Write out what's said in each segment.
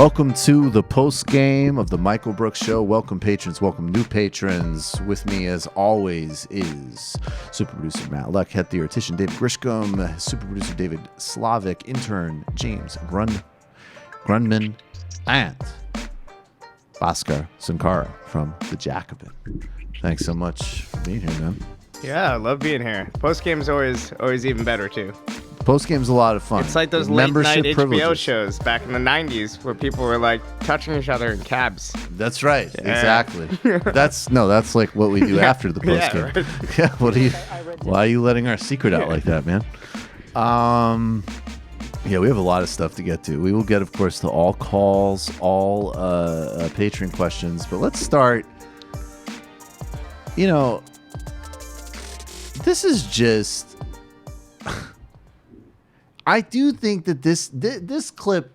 Welcome to the post game of the Michael Brooks Show. Welcome patrons, welcome new patrons. With me, as always, is super producer Matt Luck, head theoretician David Grishcom, super producer David Slavic, intern James Grundman, and Bhaskar Sunkara from the Jacobin. Thanks so much for being here, man. Yeah, I love being here. Post game's always even better too. Post game's a lot of fun. It's like those late night HBO shows back in the 90s where people were like touching each other in cabs. That's right. Yeah. Exactly. That's like what we do after the post game. Yeah, right. Yeah, why are you letting our secret out like that, man? Yeah, we have a lot of stuff to get to. We will get, of course, to all calls, all Patreon questions, but let's start. This is just. I do think that this clip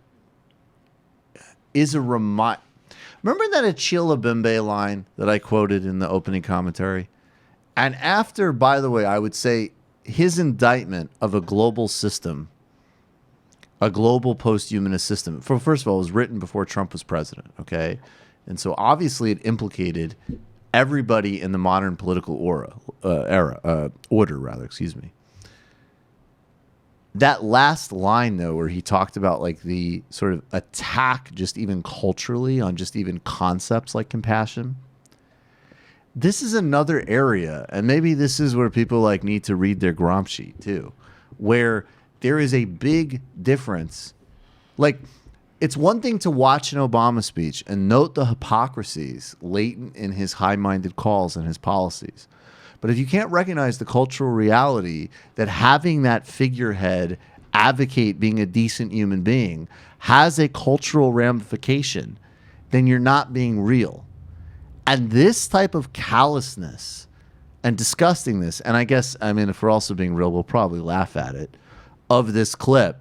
is a reminder. Remember that Achille Mbembe line that I quoted in the opening commentary? And after, by the way, I would say his indictment of a global system, a global post-humanist system, first of all, it was written before Trump was president, okay? And so obviously it implicated everybody in the modern political order. That last line, though, where he talked about like the sort of attack just even culturally on just even concepts like compassion. This is another area, and maybe this is where people like need to read their Gramsci too, where there is a big difference. Like, it's one thing to watch an Obama speech and note the hypocrisies latent in his high-minded calls and his policies. But if you can't recognize the cultural reality that having that figurehead advocate being a decent human being has a cultural ramification, then you're not being real. And this type of callousness and disgustingness, and I guess, if we're also being real, we'll probably laugh at it, of this clip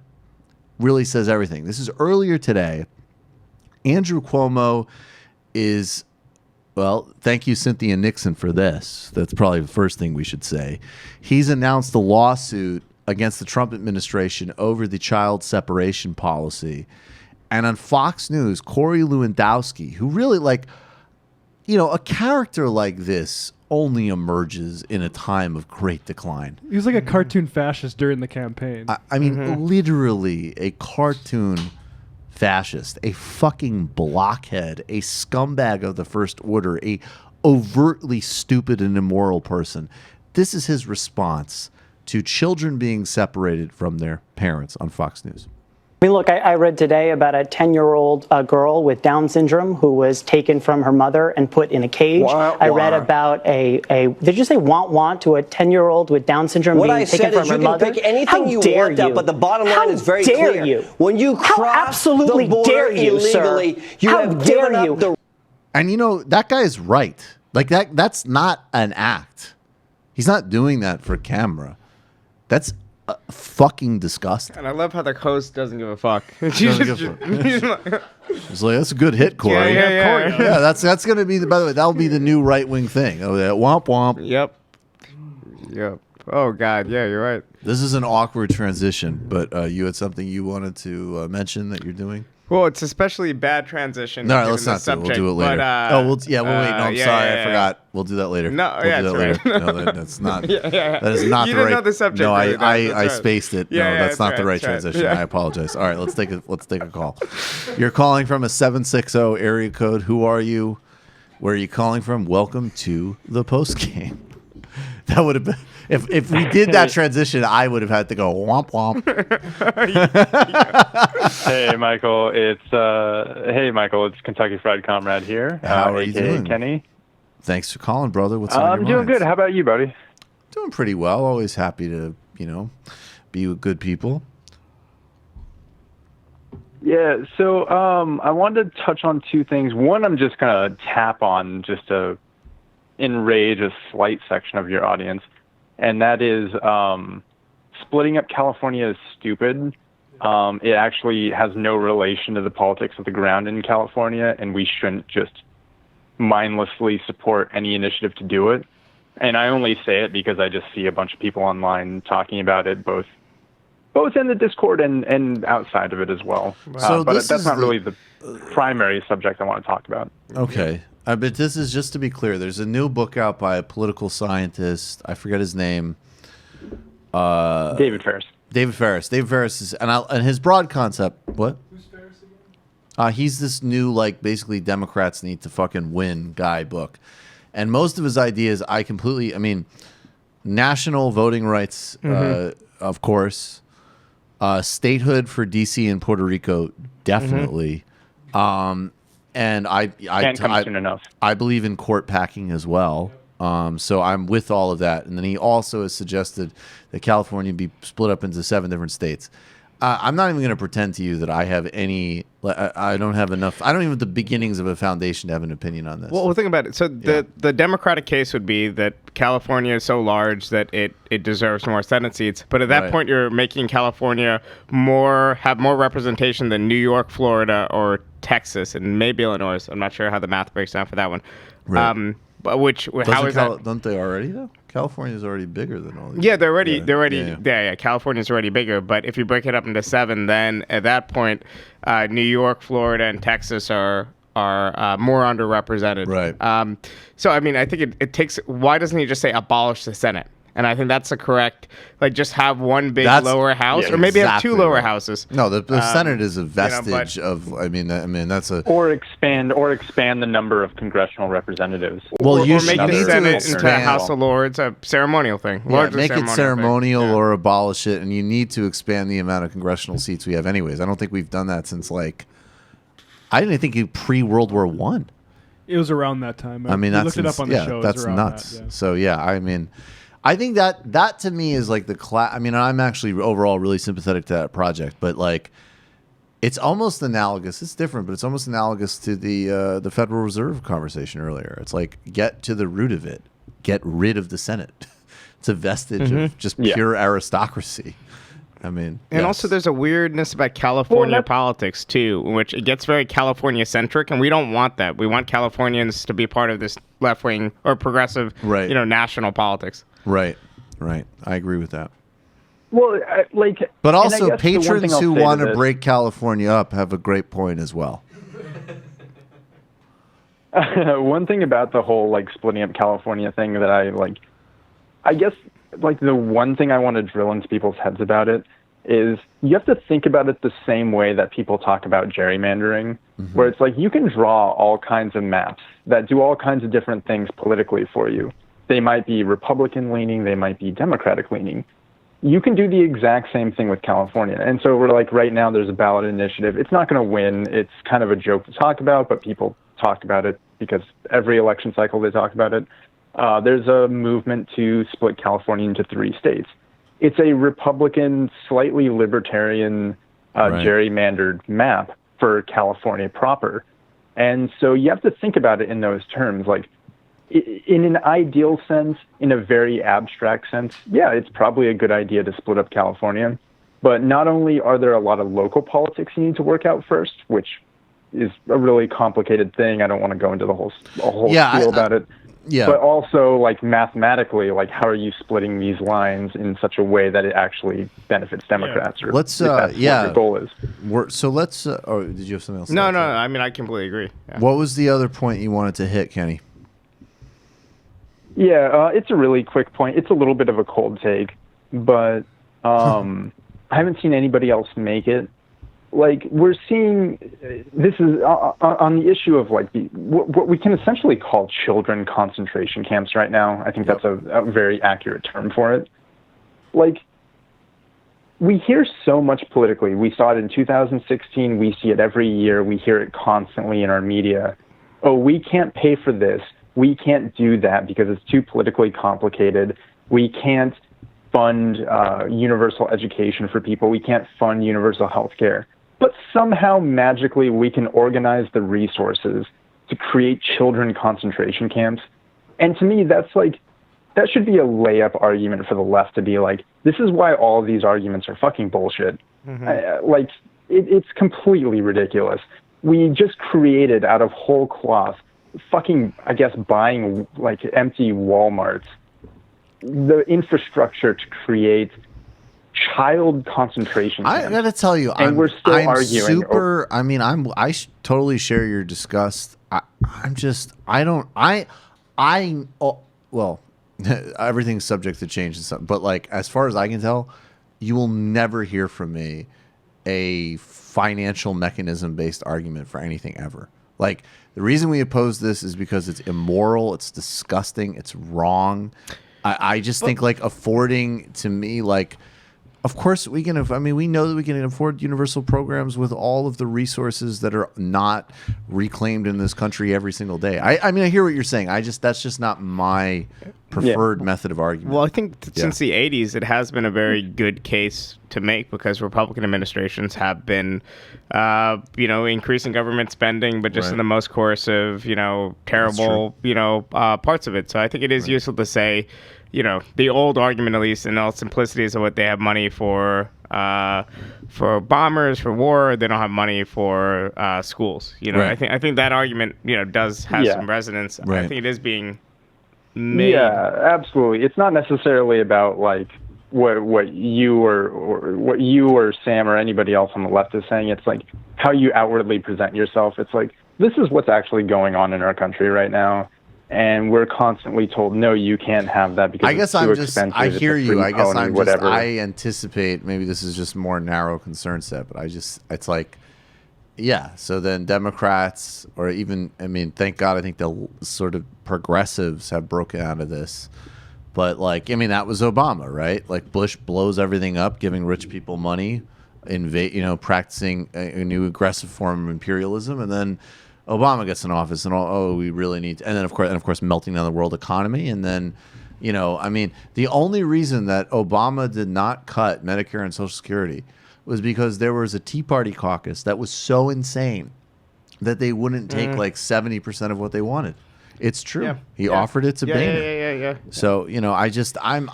really says everything. This is earlier today. Andrew Cuomo is... Well, thank you, Cynthia Nixon, for this. That's probably the first thing we should say. He's announced a lawsuit against the Trump administration over the child separation policy. And on Fox News, Corey Lewandowski, who really, a character like this only emerges in a time of great decline. He was like a cartoon fascist during the campaign. Literally a cartoon fascist, a fucking blockhead, a scumbag of the first order, a overtly stupid and immoral person. This is his response to children being separated from their parents on Fox News. Look, I read today about a 10-year-old girl with Down syndrome who was taken from her mother and put in a cage. I read about did you say want to a 10-year-old with Down syndrome being taken from her mother? What I said is you can pick anything you want out, but the bottom line is very clear. How dare you? When you cross the border illegally, you have given up the... And that guy is right. Like that's not an act. He's not doing that for camera. That's fucking disgusting. And I love how the host doesn't give a fuck. It's like, that's a good hit, Corey. Yeah, that's going to be by the way, that'll be the new right-wing thing. Oh, yeah, womp womp. Yep. Oh, God. Yeah, you're right. This is an awkward transition, but you had something you wanted to mention that you're doing? Well, it's especially bad transition. No, let's not do it. We'll do it later. We'll wait. No, I'm sorry. I forgot. We'll do that later. No, we'll do that later. Right. No, that's not. That is not you the right. didn't know the subject. No, right. I spaced it. No, that's not the right transition. I apologize. All right, let's take a call. You're calling from a 760 area code. Who are you? Where are you calling from? Welcome to the post game. That would have been if we did that transition, I would have had to go womp womp. Hey Michael, it's Kentucky Fried Comrade here. How are you doing, Kenny? Thanks for calling, brother. What's on your mind? I'm doing good. How about you, buddy? Doing pretty well. Always happy to be with good people. Yeah. So I wanted to touch on two things. One, I'm just gonna tap on just to enrage a slight section of your audience, and that is splitting up California is stupid. It actually has no relation to the politics of the ground in California, and we shouldn't just mindlessly support any initiative to do it. And I only say it because I just see a bunch of people online talking about it, both both in the Discord and outside of it as well. So but that's not really the primary subject I want to talk about. Okay. But this is just to be clear. There's a new book out by a political scientist. I forget his name. David Ferris. David Ferris is, and his broad concept. What? Who's Ferris again? He's this new, like, basically Democrats need to fucking win guy book, and most of his ideas, I mean, national voting rights, of course, statehood for DC and Puerto Rico, definitely. And I Can't come soon enough. I believe in court packing as well. So I'm with all of that. And then he also has suggested that California be split up into 7 different states. I'm not even going to pretend to you that I have any. I don't have enough. I don't even have the beginnings of a foundation to have an opinion on this. Well, think about it. So the Democratic case would be that California is so large that it deserves more Senate seats. But at that point, you're making California have more representation than New York, Florida, or Texas, and maybe Illinois. I'm not sure how the math breaks down for that one. Right. But how is that? Don't they already though? California's already bigger than all these. Yeah, they're already. California's already bigger, but if you break it up into 7, then at that point, New York, Florida, and Texas are more underrepresented. Right. So I mean, I think it takes. Why doesn't he just say abolish the Senate? And I think that's the correct, like, just have one big lower house, or maybe have 2 lower houses. No, the Senate is a vestige of. I mean, that's a. Or expand the number of congressional representatives. Well, or make the Senate into a House of Lords, a ceremonial thing. Make it ceremonial or abolish it, and you need to expand the amount of congressional seats we have, anyways. I don't think we've done that since I didn't think pre-World War I. It was around that time. I mean, looked it up on the show. That's nuts. So I mean. I think that to me is like the class. I mean, I'm actually overall really sympathetic to that project, but it's almost analogous. It's different, but it's almost analogous to the Federal Reserve conversation earlier. It's like, get to the root of it. Get rid of the Senate. It's a vestige of just pure aristocracy. I mean, and also there's a weirdness about California politics too, in which it gets very California centric, and we don't want that. We want Californians to be part of this left wing or progressive, national politics. Right. I agree with that. Well, but also patrons who want to break California up have a great point as well. One thing about the whole splitting up California thing that I guess the one thing I want to drill into people's heads about it is you have to think about it the same way that people talk about gerrymandering, where it's you can draw all kinds of maps that do all kinds of different things politically for you. They might be Republican-leaning, they might be Democratic-leaning. You can do the exact same thing with California. And so we're right now there's a ballot initiative. It's not going to win. It's kind of a joke to talk about, but people talk about it because every election cycle they talk about it. There's a movement to split California into 3 states. It's a Republican, slightly libertarian, gerrymandered map for California proper. And so you have to think about it in those terms. In an ideal sense, in a very abstract sense, it's probably a good idea to split up California. But not only are there a lot of local politics you need to work out first, which is a really complicated thing. I don't want to go into the whole spiel about it. Yeah. But also, mathematically, how are you splitting these lines in such a way that it actually benefits Democrats? Or let's what your goal is. Oh, did you have something else? No. I mean, I completely agree. Yeah. What was the other point you wanted to hit, Kenny? Yeah, it's a really quick point. It's a little bit of a cold take, but I haven't seen anybody else make it. We're seeing this is on the issue of what we can essentially call children concentration camps right now. I think that's a very accurate term for it. We hear so much politically. We saw it in 2016. We see it every year. We hear it constantly in our media. Oh, we can't pay for this. We can't do that because it's too politically complicated. We can't fund universal education for people. We can't fund universal health care. But somehow, magically, we can organize the resources to create children concentration camps. And to me, that should be a layup argument for the left to be this is why all of these arguments are fucking bullshit. It's completely ridiculous. We just created out of whole cloth fucking, I guess, buying empty Walmarts, the infrastructure to create child concentration camps. I gotta tell you, we're still arguing. I totally share your disgust. Well, everything's subject to change and stuff. But like, as far as I can tell, you will never hear from me a financial mechanism based argument for anything ever. Like, the reason we oppose this is because it's immoral, it's disgusting, it's wrong. I just think like affording to me, like, of course we can. We know that we can afford universal programs with all of the resources that are not reclaimed in this country every single day. I hear what you're saying. That's just not my preferred method of argument. Well, I think since the 80s, it has been a very good case to make because Republican administrations have been, increasing government spending, but just in the most coercive, terrible, parts of it. So I think it is useful to say, the old argument, at least in all simplicity, is what they have money for bombers, for war. They don't have money for schools. I think that argument, does have some resonance. Right. I think it is being made. Yeah, absolutely. It's not necessarily about like what you or Sam or anybody else on the left is saying. It's like how you outwardly present yourself. It's like, this is what's actually going on in our country right now. And we're constantly told, no, you can't have that because it's too expensive. I hear you. I guess whatever. I anticipate maybe this is just more narrow concern set, but it's like, yeah. So then Democrats, or even, thank God, I think the sort of progressives have broken out of this. But like, that was Obama, right? Like Bush blows everything up, giving rich people money, practicing a new aggressive form of imperialism, and then Obama gets in office, and we really need to, and then of course melting down the world economy, and then the only reason that Obama did not cut Medicare and Social Security was because there was a Tea Party caucus that was so insane that they wouldn't take like 70% of what they wanted. It's true. Yeah. He offered it to Boehner. Yeah. So I just don't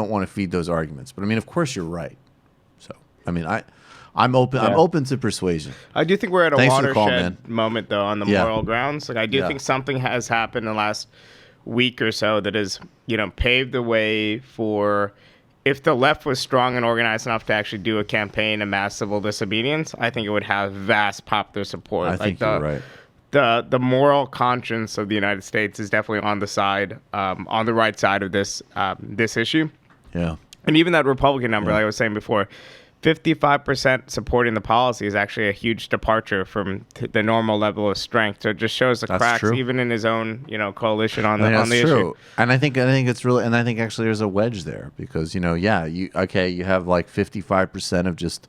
want to feed those arguments, but of course you're right. So I'm open. I'm open to persuasion. I do think we're at a watershed moment, though, on the moral grounds. Like, I do think something has happened in the last week or so that has, paved the way for, if the left was strong and organized enough to actually do a campaign of mass civil disobedience, I think it would have vast popular support. I think you're right. The moral conscience of the United States is definitely on the side, on the right side of this issue. Yeah. And even that Republican number, like I was saying before, 55% supporting the policy is actually a huge departure from the normal level of strength. So it just shows the cracks, even in his own, coalition on the issue. And I think it's really, and I think actually there's a wedge there because you have like 55% of just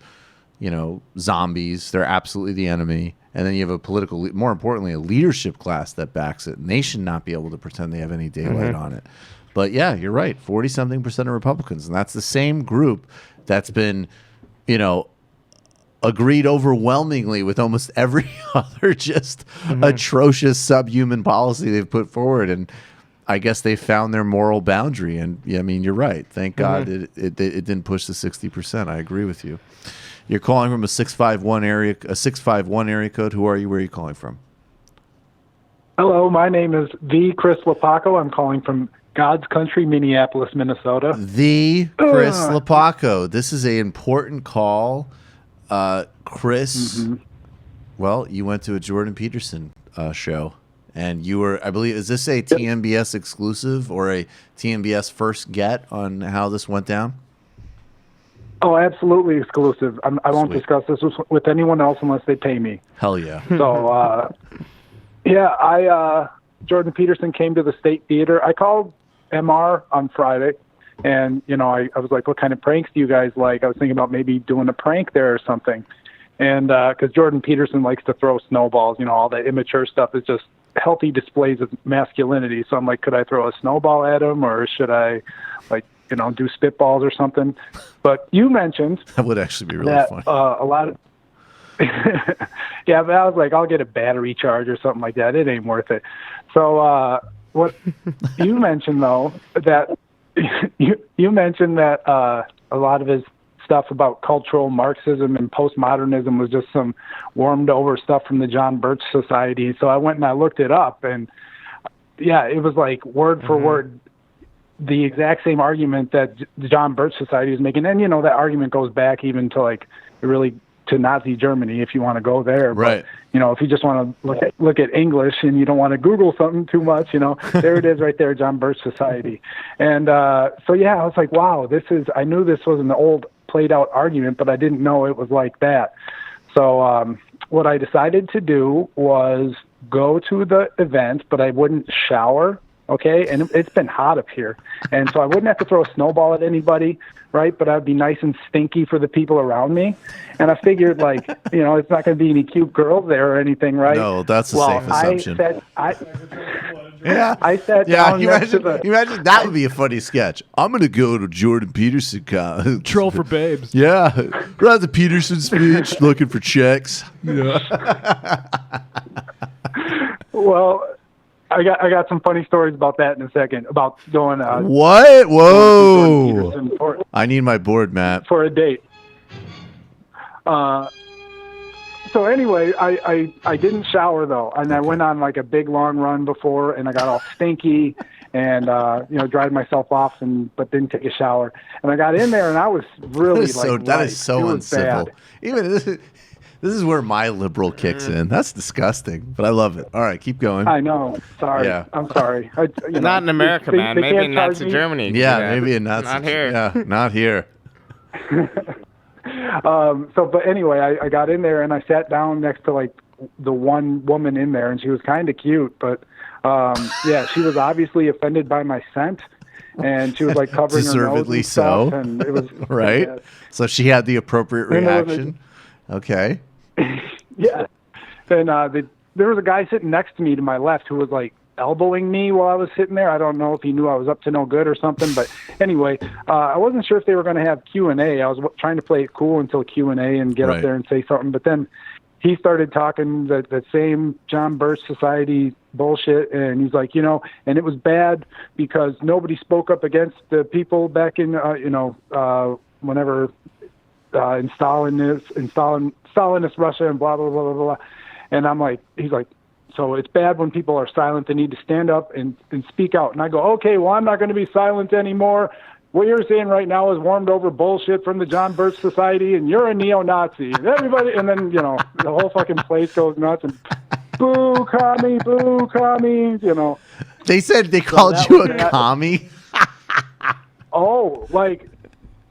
zombies. They're absolutely the enemy, and then you have more importantly, a leadership class that backs it, and they should not be able to pretend they have any daylight on it. But yeah, you're right, 40-something% of Republicans, and that's the same group that's been agreed overwhelmingly with almost every other just atrocious subhuman policy they've put forward. And I guess they found their moral boundary. And you're right. Thank God it didn't push the 60%. I agree with you. You're calling from a 651 area code. Who are you? Where are you calling from? Hello, my name is the Chris Lapaco. I'm calling from God's Country, Minneapolis, Minnesota. The Chris Lapaco. This is an important call. Chris, well, you went to a Jordan Peterson show, and you were, I believe, is this a TMBS exclusive or a TMBS first get on how this went down? Oh, absolutely exclusive. I won't discuss this with anyone else unless they pay me. Hell yeah. So, Jordan Peterson came to the State Theater. I called MR on Friday, and I was like, what kind of pranks do you guys like? I was thinking about maybe doing a prank there or something, and because Jordan Peterson likes to throw snowballs, all that immature stuff is just healthy displays of masculinity. So I'm like, could I throw a snowball at him, or should I do spitballs or something? But you mentioned that would actually be really funny. A lot of yeah, but I was like, I'll get a battery charge or something like that. It ain't worth it. So what you mentioned, though, that you mentioned that a lot of his stuff about cultural Marxism and postmodernism was just some warmed over stuff from the John Birch Society. So I went and I looked it up, and yeah, it was like word for word the exact same argument that the John Birch Society is making. And, that argument goes back even to like to Nazi Germany, if you want to go there. Right. But, if you just want to look at English and you don't want to Google something too much, there it is right there, John Birch Society. And so, yeah, I was like, wow, I knew this was an old played out argument, but I didn't know it was like that. So what I decided to do was go to the event, but I wouldn't shower. Okay, and it's been hot up here, and so I wouldn't have to throw a snowball at anybody, right? But I'd be nice and stinky for the people around me. And I figured, like, it's not going to be any cute girls there or anything, right? No, that's a safe assumption. I sat down next to the... Imagine that would be a funny sketch. I'm going to go to Jordan Peterson. Troll for babes. Yeah. Right, the Peterson speech, looking for checks. Well... I got some funny stories about that in a second. About going. What? Whoa! I need my board, Matt, for a date. So anyway, I didn't shower though, and I went on like a big long run before, and I got all stinky, and dried myself off, but didn't take a shower. And I got in there, and I was really that is so uncivil. Bad. Even this is where my liberal kicks in. That's disgusting, but I love it. All right, keep going. I know. Sorry. Yeah. I'm sorry. Not in America, man. Maybe in Nazi Germany. Yeah, maybe in Nazi. Not here. Yeah, not here. But anyway, I got in there and I sat down next to like the one woman in there, and she was kind of cute, but she was obviously offended by my scent. And she was like covering her nose and stuff, and it was right. So she had the appropriate reaction. Okay. Yeah. And there was a guy sitting next to me to my left who was like elbowing me while I was sitting there. I don't know if he knew I was up to no good or something, but anyway, I wasn't sure if they were going to have Q&A. I was trying to play it cool until Q&A and get up there and say something, but then he started talking the same John Birch Society bullshit, and he's like, and it was bad because nobody spoke up against the people back in, whenever in Stalinist Russia and blah, blah, blah, blah, blah. And I'm like, he's like, so it's bad when people are silent. They need to stand up and speak out. And I go, okay, well, I'm not going to be silent anymore. What you're saying right now is warmed over bullshit from the John Birch Society, and you're a neo-Nazi. And everybody, and then, the whole fucking place goes nuts, and boo, commie, They said they called you a commie? Oh, like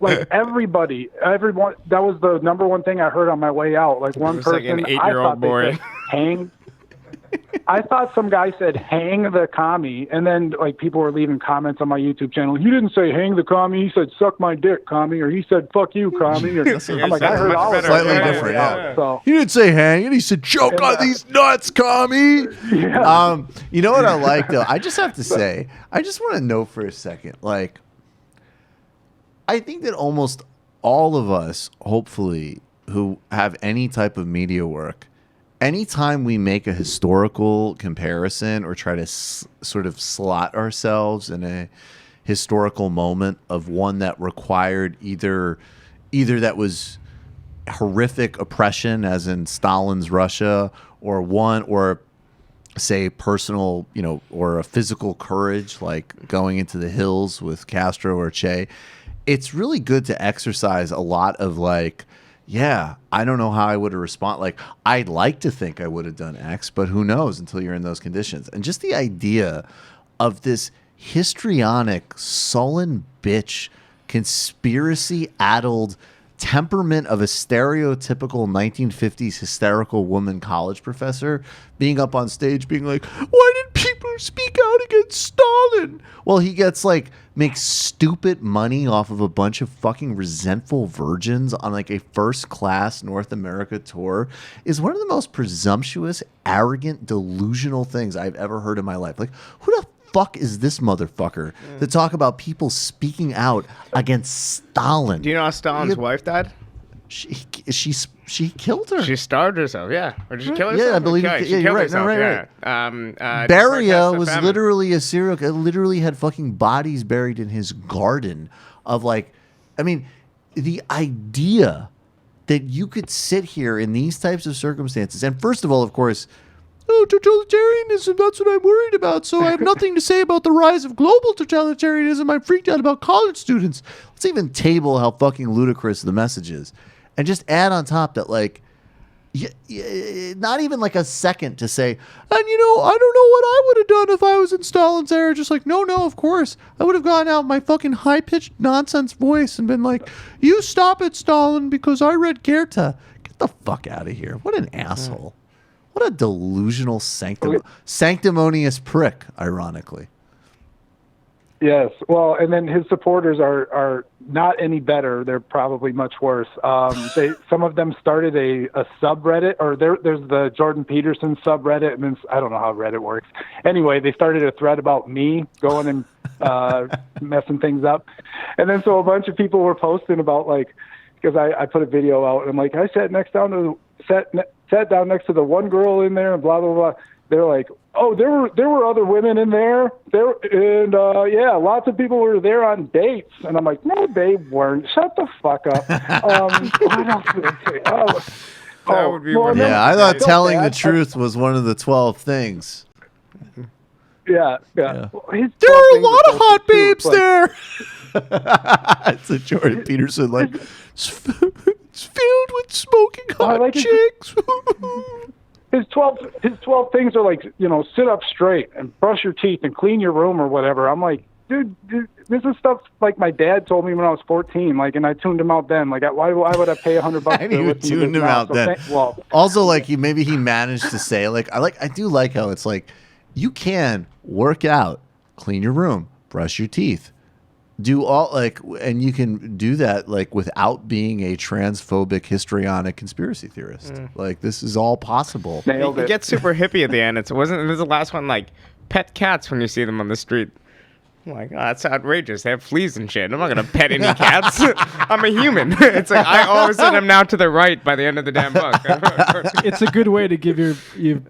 everyone, that was the number one thing I heard on my way out. Like one person, like an 8-year-old boy. Hang. I thought some guy said hang the commie, and then like people were leaving comments on my YouTube channel. He didn't say hang the commie. He said suck my dick, commie, or he said fuck you, commie. Or, I'm like, I heard all of it. Slightly different, yeah. So. He didn't say hang it. He said choke on these nuts, commie. Yeah. You know what I like though? I just have to say, I just want to know for a second, like, I think that almost all of us, hopefully, who have any type of media work, anytime we make a historical comparison or try to sort of slot ourselves in a historical moment of one that required either that was horrific oppression, as in Stalin's Russia, or say personal, or a physical courage, like going into the hills with Castro or Che, it's really good to exercise a lot of like, yeah, I don't know how I would have responded. Like, I'd like to think I would have done X, but who knows until you're in those conditions. And just the idea of this histrionic, sullen bitch, conspiracy-addled temperament of a stereotypical 1950s hysterical woman college professor being up on stage being like, why did people speak out against Stalin? Well, he gets like makes stupid money off of a bunch of fucking resentful virgins on like a first class North America tour is one of the most presumptuous, arrogant, delusional things I've ever heard in my life. Like, who the fuck is this motherfucker to talk about people speaking out against Stalin? Do you know how Stalin's wife died? She killed her. She starved herself, yeah. Or did she kill herself? Yeah, I believe. She you're right. herself, Right. Beria was literally a serial killer. Literally had fucking bodies buried in his garden. Of like, I mean, the idea that you could sit here in these types of circumstances, and first of all, of course, oh, totalitarianism, that's what I'm worried about. So I have nothing to say about the rise of global totalitarianism. I'm freaked out about college students. Let's even table how fucking ludicrous the message is. And just add on top that, like, not even like a second to say, and I don't know what I would have done if I was in Stalin's era. Just like, no, of course. I would have gone out my fucking high-pitched nonsense voice and been like, you stop it, Stalin, because I read Goethe. Get the fuck out of here. What an asshole. What a delusional sanctimonious prick, ironically. Yes. Well, and then his supporters are not any better. They're probably much worse. Some of them started a subreddit, or there's the Jordan Peterson subreddit, and then I don't know how Reddit works. Anyway, they started a thread about me going and messing things up. And then so a bunch of people were posting about, like, because I put a video out, and I'm like, I sat down next to the one girl in there, and blah, blah, blah. They're like, oh, there were other women in there. Yeah, lots of people were there on dates. And I'm like, no, they weren't. Shut the fuck up. What else did I say? That would be Yeah, I thought telling the truth was one of the 12 things. Yeah. There are a lot of hot babes there. It's a Jordan Peterson, like, it's filled with smoking hot chicks. His 12 things are like, sit up straight and brush your teeth and clean your room or whatever. I'm like, dude, this is stuff like my dad told me when I was 14, like, and I tuned him out then. Like, why would I pay $100? And you tuned him out then. Also, like, maybe he managed to say, like, I do like how it's like, you can work out, clean your room, brush your teeth, do all, like, and you can do that, like, without being a transphobic, histrionic conspiracy theorist. Like, this is all possible. It gets super hippie at the end. There's the last one, like, pet cats when you see them on the street. I'm like, oh, that's outrageous. They have fleas and shit. I'm not going to pet any cats. I'm a human. It's like, all of a sudden I'm now to the right by the end of the damn book. It's a good way to give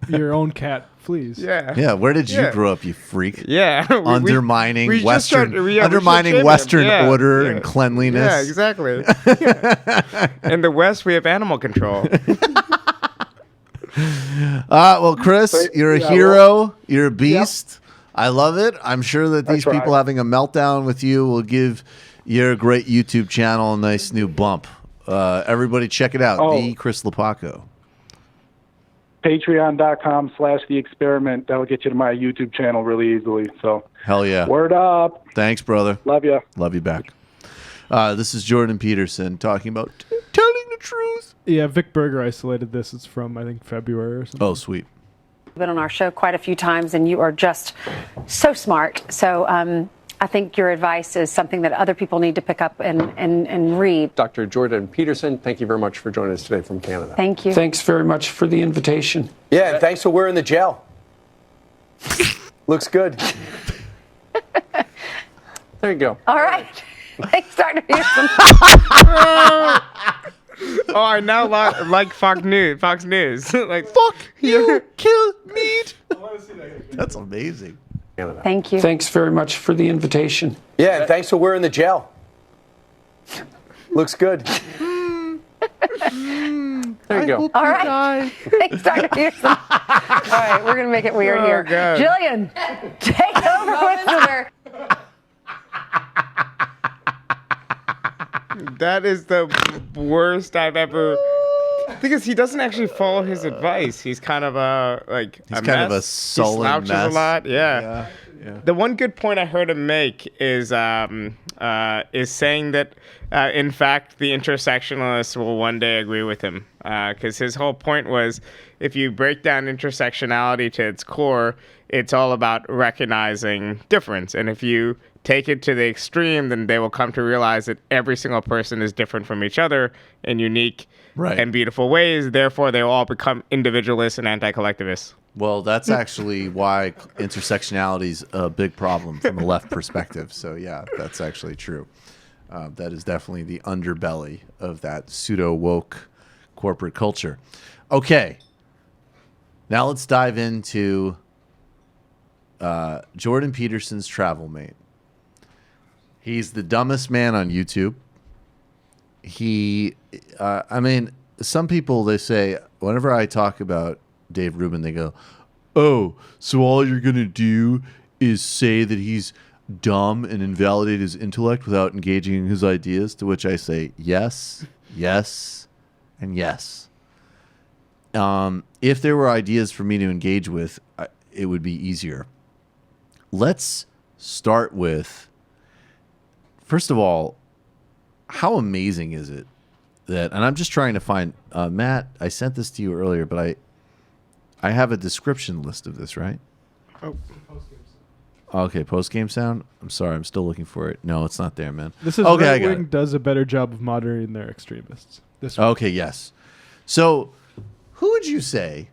your own cat fleas. Yeah. Yeah, where did you grow up, you freak? Yeah. Undermining we Western order and cleanliness. Yeah, exactly. In the West, we have animal control. Well, Chris, you're a hero. You're a beast. I love it. I'm sure that these people having a meltdown with you will give your great YouTube channel a nice new bump. Everybody check it out. The Chris Lepaco. Patreon.com/The Experiment. That'll get you to my YouTube channel really easily. So hell yeah. Word up. Thanks, brother. Love you. Love you back. This is Jordan Peterson talking about telling the truth. Yeah, Vic Berger isolated this. It's from, I think, February or something. Oh, sweet. Been on our show quite a few times, and you are just so smart. So I think your advice is something that other people need to pick up and read. Dr. Jordan Peterson, thank you very much for joining us today from Canada. Thank you. Thanks very much for the invitation. Yeah, and thanks for wearing the gel. Looks good. There you go. All right. Thanks, Dr. Peterson. Oh, I now like Fox News. Like, fuck you, kill meat. That's amazing. Thank you. Thanks very much for the invitation. Yeah, and thanks for wearing the gel. Looks good. There you go. All right. Thanks, Dr. Peterson. All right, we're going to make it weird here. God. Jillian, take over with the... That is the worst I've ever. Because he doesn't actually follow his advice. He's kind of a he's kind of a sullen he slouches mess. a lot. Yeah. The one good point I heard him make is saying that in fact the intersectionalists will one day agree with him, because his whole point was, if you break down intersectionality to its core, it's all about recognizing difference, and if you take it to the extreme, then they will come to realize that every single person is different from each other in unique and beautiful ways. Therefore, they will all become individualists and anti-collectivists. Well, that's actually why intersectionality is a big problem from a left perspective. So, yeah, that's actually true. That is definitely the underbelly of that pseudo-woke corporate culture. Okay. Now let's dive into Jordan Peterson's travel mate. He's the dumbest man on YouTube. I mean, some people, they say, whenever I talk about Dave Rubin, they go, oh, so all you're going to do is say that he's dumb and invalidate his intellect without engaging in his ideas? To which I say, yes, yes, and yes. If there were ideas for me to engage with, it would be easier. Let's start with, first of all, how amazing is it that, and I'm just trying to find, Matt, I sent this to you earlier, but I have a description list of this, right? Oh. Okay, post-game sound? I'm sorry, I'm still looking for it. No, it's not there, man. This is okay, Right Wing does a better job of moderating their extremists. Okay, yes. So, who would you say,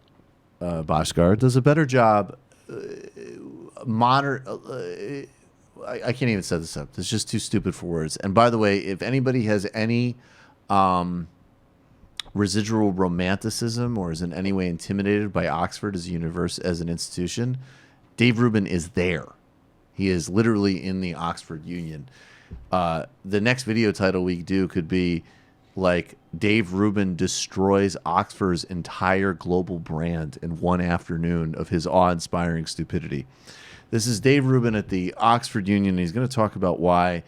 Bhaskar, does a better job I can't even set this up. It's just too stupid for words. And by the way, if anybody has any residual romanticism or is in any way intimidated by Oxford as an institution, Dave Rubin is there. He is literally in the Oxford Union. The next video title we do could be like Dave Rubin destroys Oxford's entire global brand in one afternoon of his awe-inspiring stupidity. This is Dave Rubin at the Oxford Union. He's going to talk about why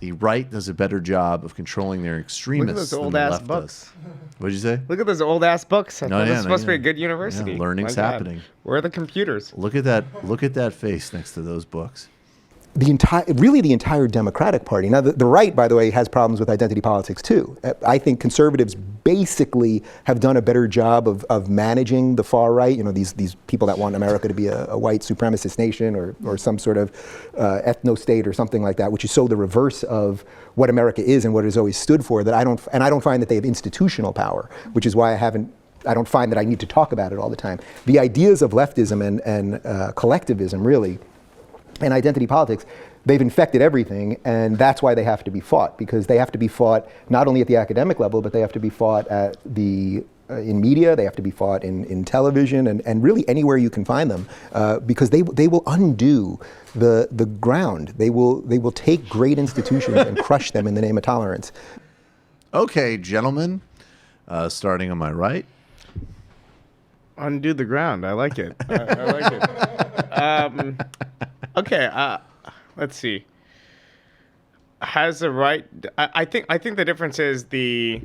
the right does a better job of controlling their extremists. Look at those old-ass books. What'd you say? Look at those old-ass books. This is supposed to be a good university. Yeah, learning's happening. Where are the computers? Look at that face next to those books. The entire Democratic Party. Now, the right, by the way, has problems with identity politics too. I think conservatives basically have done a better job of managing the far right. You know, these people that want America to be a white supremacist nation or some sort of ethno-state or something like that, which is so the reverse of what America is and what it has always stood for. That I don't find that they have institutional power, which is why I don't find that I need to talk about it all the time. The ideas of leftism and collectivism, really, and identity politics, they've infected everything, and that's why they have to be fought, because they have to be fought not only at the academic level, but they have to be fought at in media, they have to be fought in television, and really anywhere you can find them, because they will undo the ground. They will take great institutions and crush them in the name of tolerance. Okay, gentlemen, starting on my right. Undo the ground. I like it. I like it. Okay, let's see. Has the right? I think the difference is the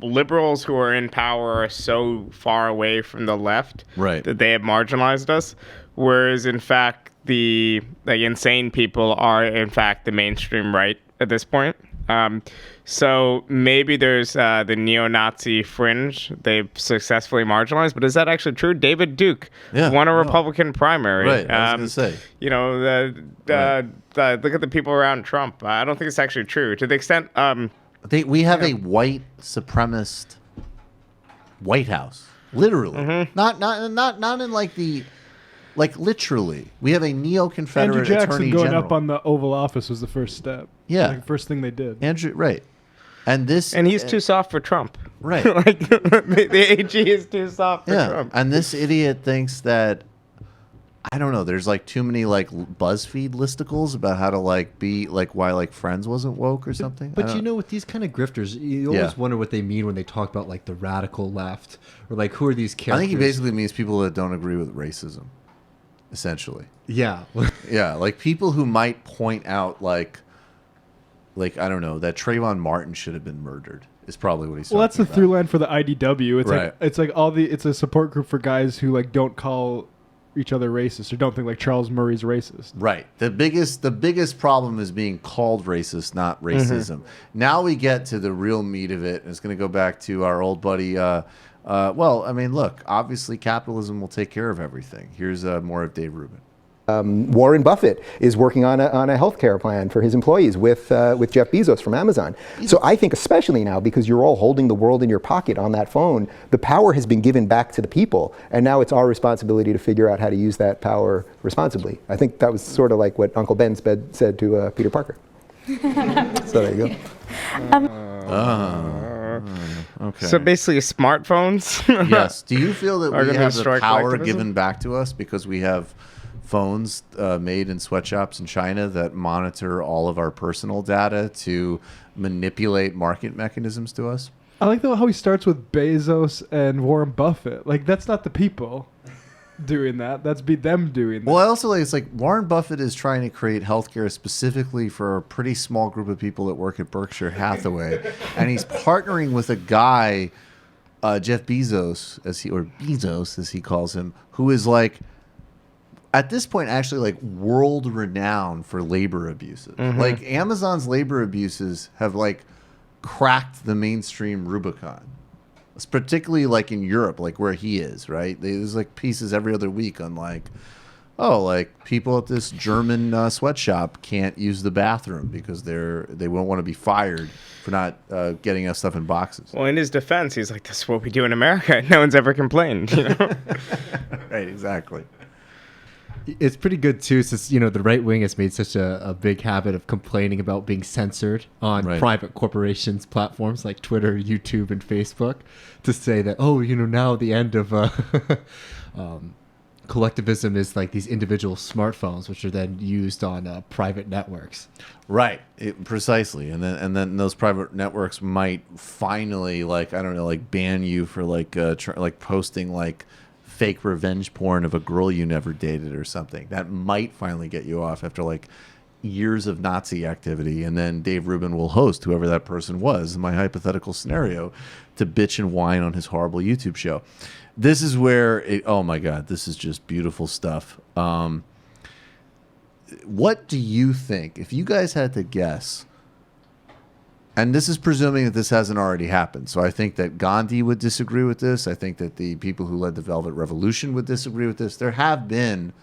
liberals who are in power are so far away from the left, right, that they have marginalized us, whereas in fact the insane people are in fact the mainstream right at this point. So maybe there's the neo-Nazi fringe they've successfully marginalized, but is that actually true? David Duke won a Republican primary. Right, I was going to say. You know, look at the people around Trump. I don't think it's actually true. To the extent... we have a white supremacist White House. Literally. Mm-hmm. Not in like the... Like literally, we have a neo-Confederate Andrew Jackson attorney going general. up on the Oval Office was the first step. Yeah, like first thing they did. Andrew, right? And he's too soft for Trump. Right. Like the AG is too soft for Trump. And this idiot thinks that, I don't know. There's like too many like BuzzFeed listicles about how to like be like why like Friends wasn't woke or something. But you know, with these kind of grifters, you always wonder what they mean when they talk about like the radical left or like who are these characters. I think he basically means people that don't agree with racism. Essentially. Yeah. Yeah, like people who might point out like I don't know, that Trayvon Martin should have been murdered is probably what he's talking about. Well, that's the through line for the IDW. It's right. It's a support group for guys who like don't call each other racist or don't think like Charles Murray's racist. Right. The biggest problem is being called racist, not racism. Mm-hmm. Now we get to the real meat of it, and it's going to go back to our old buddy well, I mean, look, obviously capitalism will take care of everything. Here's more of Dave Rubin. Warren Buffett is working on a healthcare plan for his employees with Jeff Bezos from Amazon. So I think especially now, because you're all holding the world in your pocket on that phone, the power has been given back to the people, and now it's our responsibility to figure out how to use that power responsibly. I think that was sort of like what Uncle Ben said to Peter Parker. So there you go. Okay. So basically, smartphones. Yes. Do you feel that we have the power collectivism? given back to us because we have phones made in sweatshops in China that monitor all of our personal data to manipulate market mechanisms to us? I like how he starts with Bezos and Warren Buffett. Like, that's not the people. doing that. That's be them doing that. Well, I also like it's like Warren Buffett is trying to create healthcare specifically for a pretty small group of people that work at Berkshire Hathaway, and he's partnering with a guy, Jeff Bezos, Bezos as he calls him, who is like at this point actually like world renowned for labor abuses. Like Amazon's labor abuses have like cracked the mainstream Rubicon. It's particularly like in Europe, like where he is, right? There's like pieces every other week on like, oh, like people at this German sweatshop can't use the bathroom because they won't want to be fired for not getting us stuff in boxes. Well, in his defense, he's like, "This is what we do in America. No one's ever complained." You know? Right, exactly. It's pretty good too, since the right wing has made such a big habit of complaining about being censored on private corporations' platforms like Twitter, YouTube, and Facebook, to say that now the end of collectivism is like these individual smartphones, which are then used on private networks. Right, precisely, and then those private networks might finally ban you for like posting like fake revenge porn of a girl you never dated or something. That might finally get you off after like years of Nazi activity, and then Dave Rubin will host whoever that person was in my hypothetical scenario to bitch and whine on his horrible YouTube show. This is where oh my god, this is just beautiful stuff. What do you think, if you guys had to guess, and this is presuming that this hasn't already happened. So I think that Gandhi would disagree with this. I think that the people who led the Velvet Revolution would disagree with this. There have been,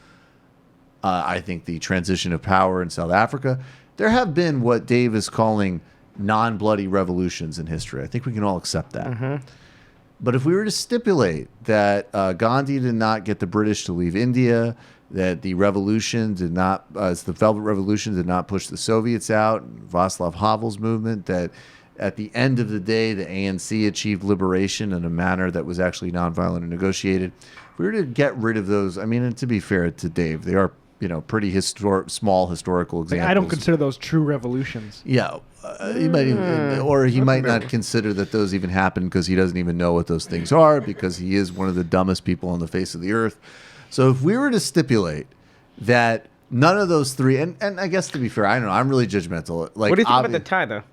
I think, the transition of power in South Africa. There have been what Dave is calling non-bloody revolutions in history. I think we can all accept that. But if we were to stipulate that Gandhi did not get the British to leave India, that the revolution did not, the Velvet Revolution did not push the Soviets out, Václav Havel's movement, that at the end of the day, the ANC achieved liberation in a manner that was actually nonviolent and negotiated. If we were to get rid of those, I mean, and to be fair to Dave, they are, pretty small historical examples. I don't consider those true revolutions. Yeah. He might even, or he might not consider that those even happened because he doesn't even know what those things are, because he is one of the dumbest people on the face of the earth. So if we were to stipulate that none of those three, and I guess to be fair, I don't know, I'm really judgmental. Like, what do you think about the tie, though?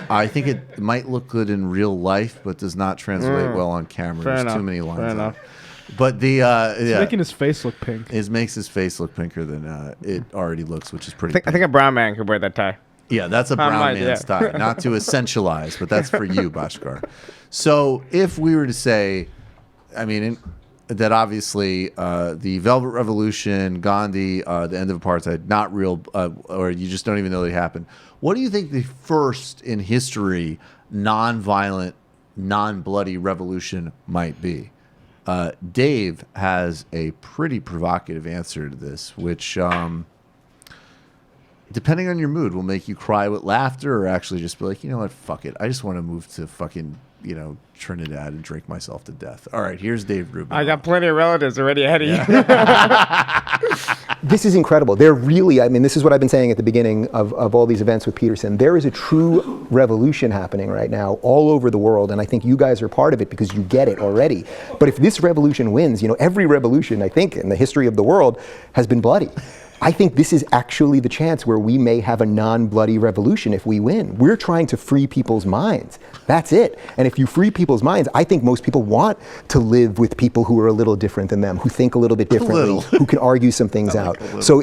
I think it might look good in real life, but does not translate well on camera. There's too many lines. Fair enough. But it's making his face look pink. It makes his face look pinker than it already looks, which is pretty. I think a brown man could wear that tie. Yeah, that's a brown man's tie. Not to essentialize, but that's for you, Bhaskar. So if we were to say, I mean, that obviously the Velvet Revolution, Gandhi, the end of apartheid, not real, or you just don't even know they happened. What do you think the first in history non-violent, non-bloody revolution might be? Dave has a pretty provocative answer to this, which, depending on your mood, will make you cry with laughter or actually just be like, you know what, fuck it. I just want to move to fucking, Trinidad and drink myself to death. All right, here's Dave Rubin. I got plenty of relatives already ahead of you. This is incredible. They're really, this is what I've been saying at the beginning of all these events with Peterson. There is a true revolution happening right now all over the world, and I think you guys are part of it because you get it already. But if this revolution wins, every revolution, I think, in the history of the world has been bloody. I think this is actually the chance where we may have a non-bloody revolution if we win. We're trying to free people's minds. That's it. And if you free people's minds, I think most people want to live with people who are a little different than them, who think a little bit differently, who can argue some things out. So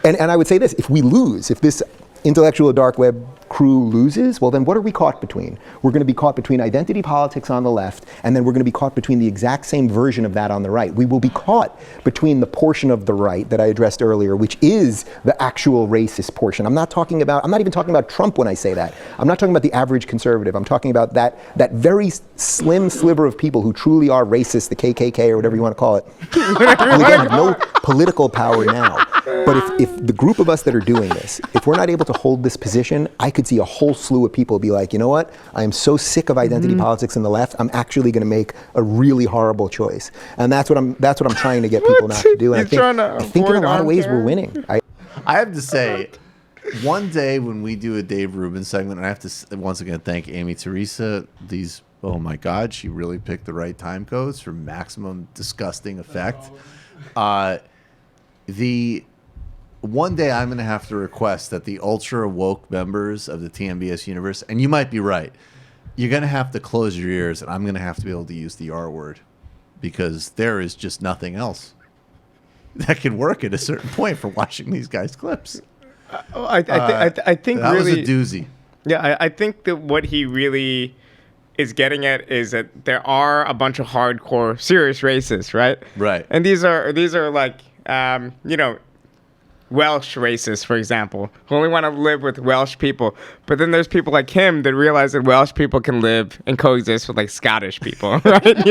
and I would say this, if we lose, if this intellectual dark web crew loses, well then what are we caught between? We're going to be caught between identity politics on the left, and then we're going to be caught between the exact same version of that on the right. We will be caught between the portion of the right that I addressed earlier, which is the actual racist portion. I'm not even talking about Trump when I say that. I'm not talking about the average conservative. I'm talking about that very slim sliver of people who truly are racist, the KKK or whatever you want to call it, who again have no political power now. But if the group of us that are doing this, if we're not able to hold this position, I could see a whole slew of people be like, you know what? I am so sick of identity politics in the left. I'm actually going to make a really horrible choice, and that's what I'm trying to get people not to do. And I think in a lot of ways we're winning. I have to say, one day when we do a Dave Rubin segment, and I have to once again thank Amy Teresa. These Oh my God, she really picked the right time codes for maximum disgusting effect. The one day I'm going to have to request that the ultra woke members of the TMBS universe, and you might be right, you're going to have to close your ears, and I'm going to have to be able to use the R word, because there is just nothing else that can work at a certain point for watching these guys' clips. I think that really was a doozy. Yeah, I think that what he really is getting at is that there are a bunch of hardcore serious racists, right? Right. And these are like Welsh racists, for example, who only want to live with Welsh people. But then there's people like him that realize that Welsh people can live and coexist with like Scottish people, right?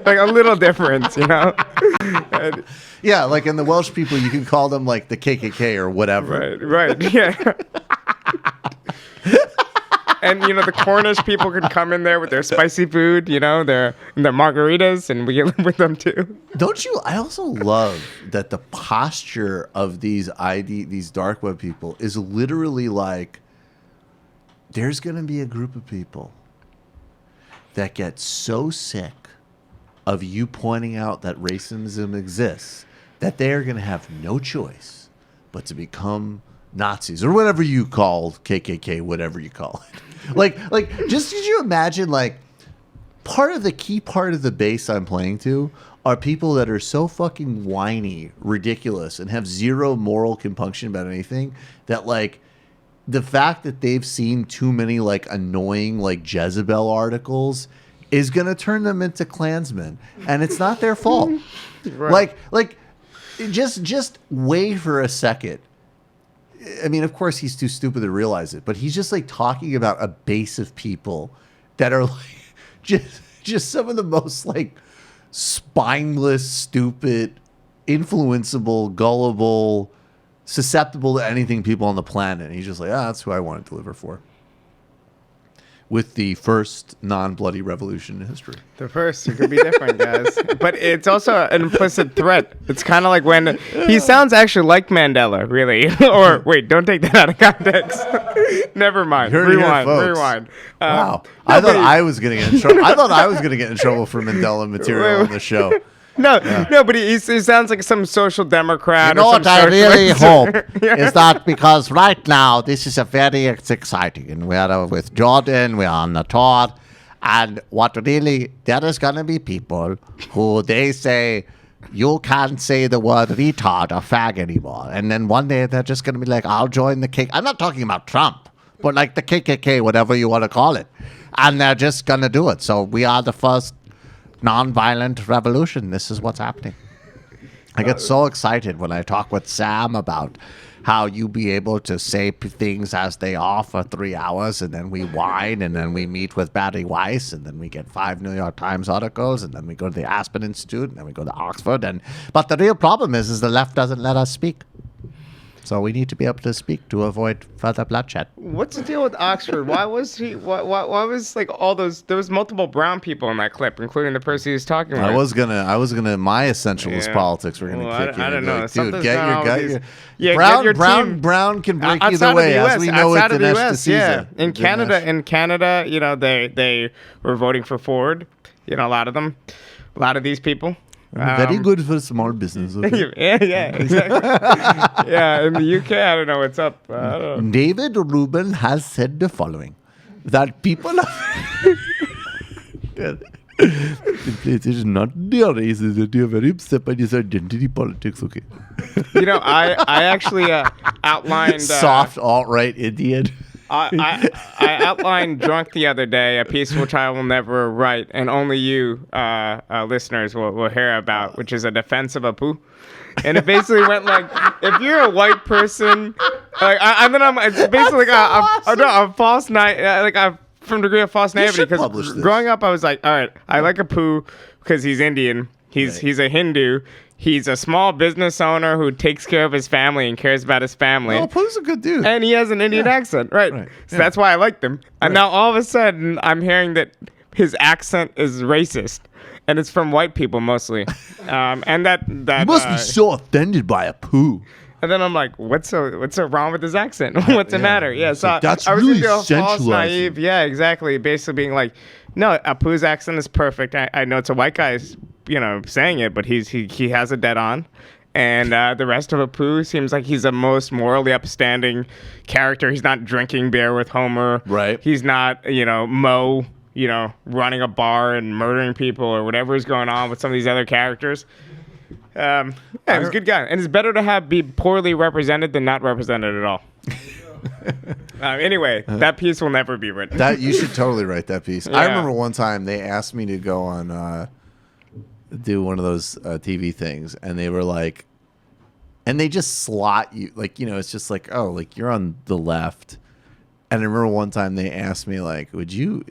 Like a little difference, And, yeah, like in the Welsh people, you can call them like the KKK or whatever. Right, yeah. And the Cornish people can come in there with their spicy food, their margaritas, and we can live with them too. Don't you? I also love that the posture of these dark web people is literally like, there's going to be a group of people that get so sick of you pointing out that racism exists that they are going to have no choice but to become Nazis or whatever you call KKK, whatever you call it. Like, just did you imagine, like, key part of the base I'm playing to are people that are so fucking whiny, ridiculous, and have zero moral compunction about anything that, like, the fact that they've seen too many, like, annoying, like, Jezebel articles is going to turn them into Klansmen. And it's not their fault. Right. Like, just wait for a second. I mean, of course, he's too stupid to realize it, but he's just like talking about a base of people that are like just some of the most like spineless, stupid, influenceable, gullible, susceptible to anything people on the planet. And he's just like, that's who I want to deliver for. With the first non-bloody revolution in history. The first, it could be different, guys. But it's also an implicit threat. It's kind of like when he sounds actually like Mandela, really. Or wait, don't take that out of context. Never mind. Rewind. Wow. I thought I was going to get in trouble. I thought I was going to get in trouble for Mandela material on the show. No, but he sounds like some social democrat. You know what I really hope Yeah. is that because right now this is a very exciting, and we are with Jordan, we are on the tour, and there is going to be people who they say you can't say the word retard or fag anymore, and then one day they're just going to be like, I'll join the KKK. I'm not talking about Trump, but like the KKK, whatever you want to call it, and they're just going to do it. So we are the first non-violent revolution. This is what's happening. I get so excited when I talk with Sam about how you be able to say things as they are for 3 hours, and then we whine, and then we meet with Barry Weiss, and then we get 5 New York Times articles, and then we go to the Aspen Institute, and then we go to Oxford. But the real problem is the left doesn't let us speak. So we need to be able to speak to avoid further bloodshed. What's the deal with Oxford? Why was why was like all those? There was multiple brown people in that clip, including the person he was talking with. I was gonna. My essentialist politics were gonna kick in. I don't know. Like, dude, get your Brown can break either way, as we know with Dinesh D'Souza. In Canada, they were voting for Ford. A lot of them, a lot of these people. Very good for small business. Okay? yeah, exactly. Yeah, in the UK, I don't know what's up. I don't know. David Rubin has said the following, that people are... It is not their races, that you are very upset by this identity politics, okay? I actually outlined... Soft alt-right Indian. I outlined drunk the other day a piece which I will never write, and only you listeners will hear about, which is a defense of a poo. And it basically went like, if you're a white person, like it's basically like a false from degree of false naivety, because growing up I was like, all right, I like a poo because he's Indian, he's a Hindu. He's a small business owner who takes care of his family and cares about his family. Oh, Pooh's a good dude. And he has an Indian accent, right? So that's why I liked him. And now all of a sudden, I'm hearing that his accent is racist. And it's from white people mostly. And that you must be so offended by a Pooh. And then I'm like, what's so wrong with his accent? What's the matter? Yeah, so that's I was really false sensualizing. naive. Yeah, exactly. Basically being like, no, Apu's accent is perfect. I know it's a white guy, saying it, but he has it dead on. And the rest of Apu seems like he's the most morally upstanding character. He's not drinking beer with Homer. Right. He's not, Mo, running a bar and murdering people or whatever is going on with some of these other characters. He's a good guy, and it's better to be poorly represented than not represented at all. Anyway, that piece will never be written. That you should totally write that piece. Yeah. I remember one time they asked me to go on do one of those TV things, and they were like, and they just slot you it's just like, oh, like you're on the left. And I remember one time they asked me like, would you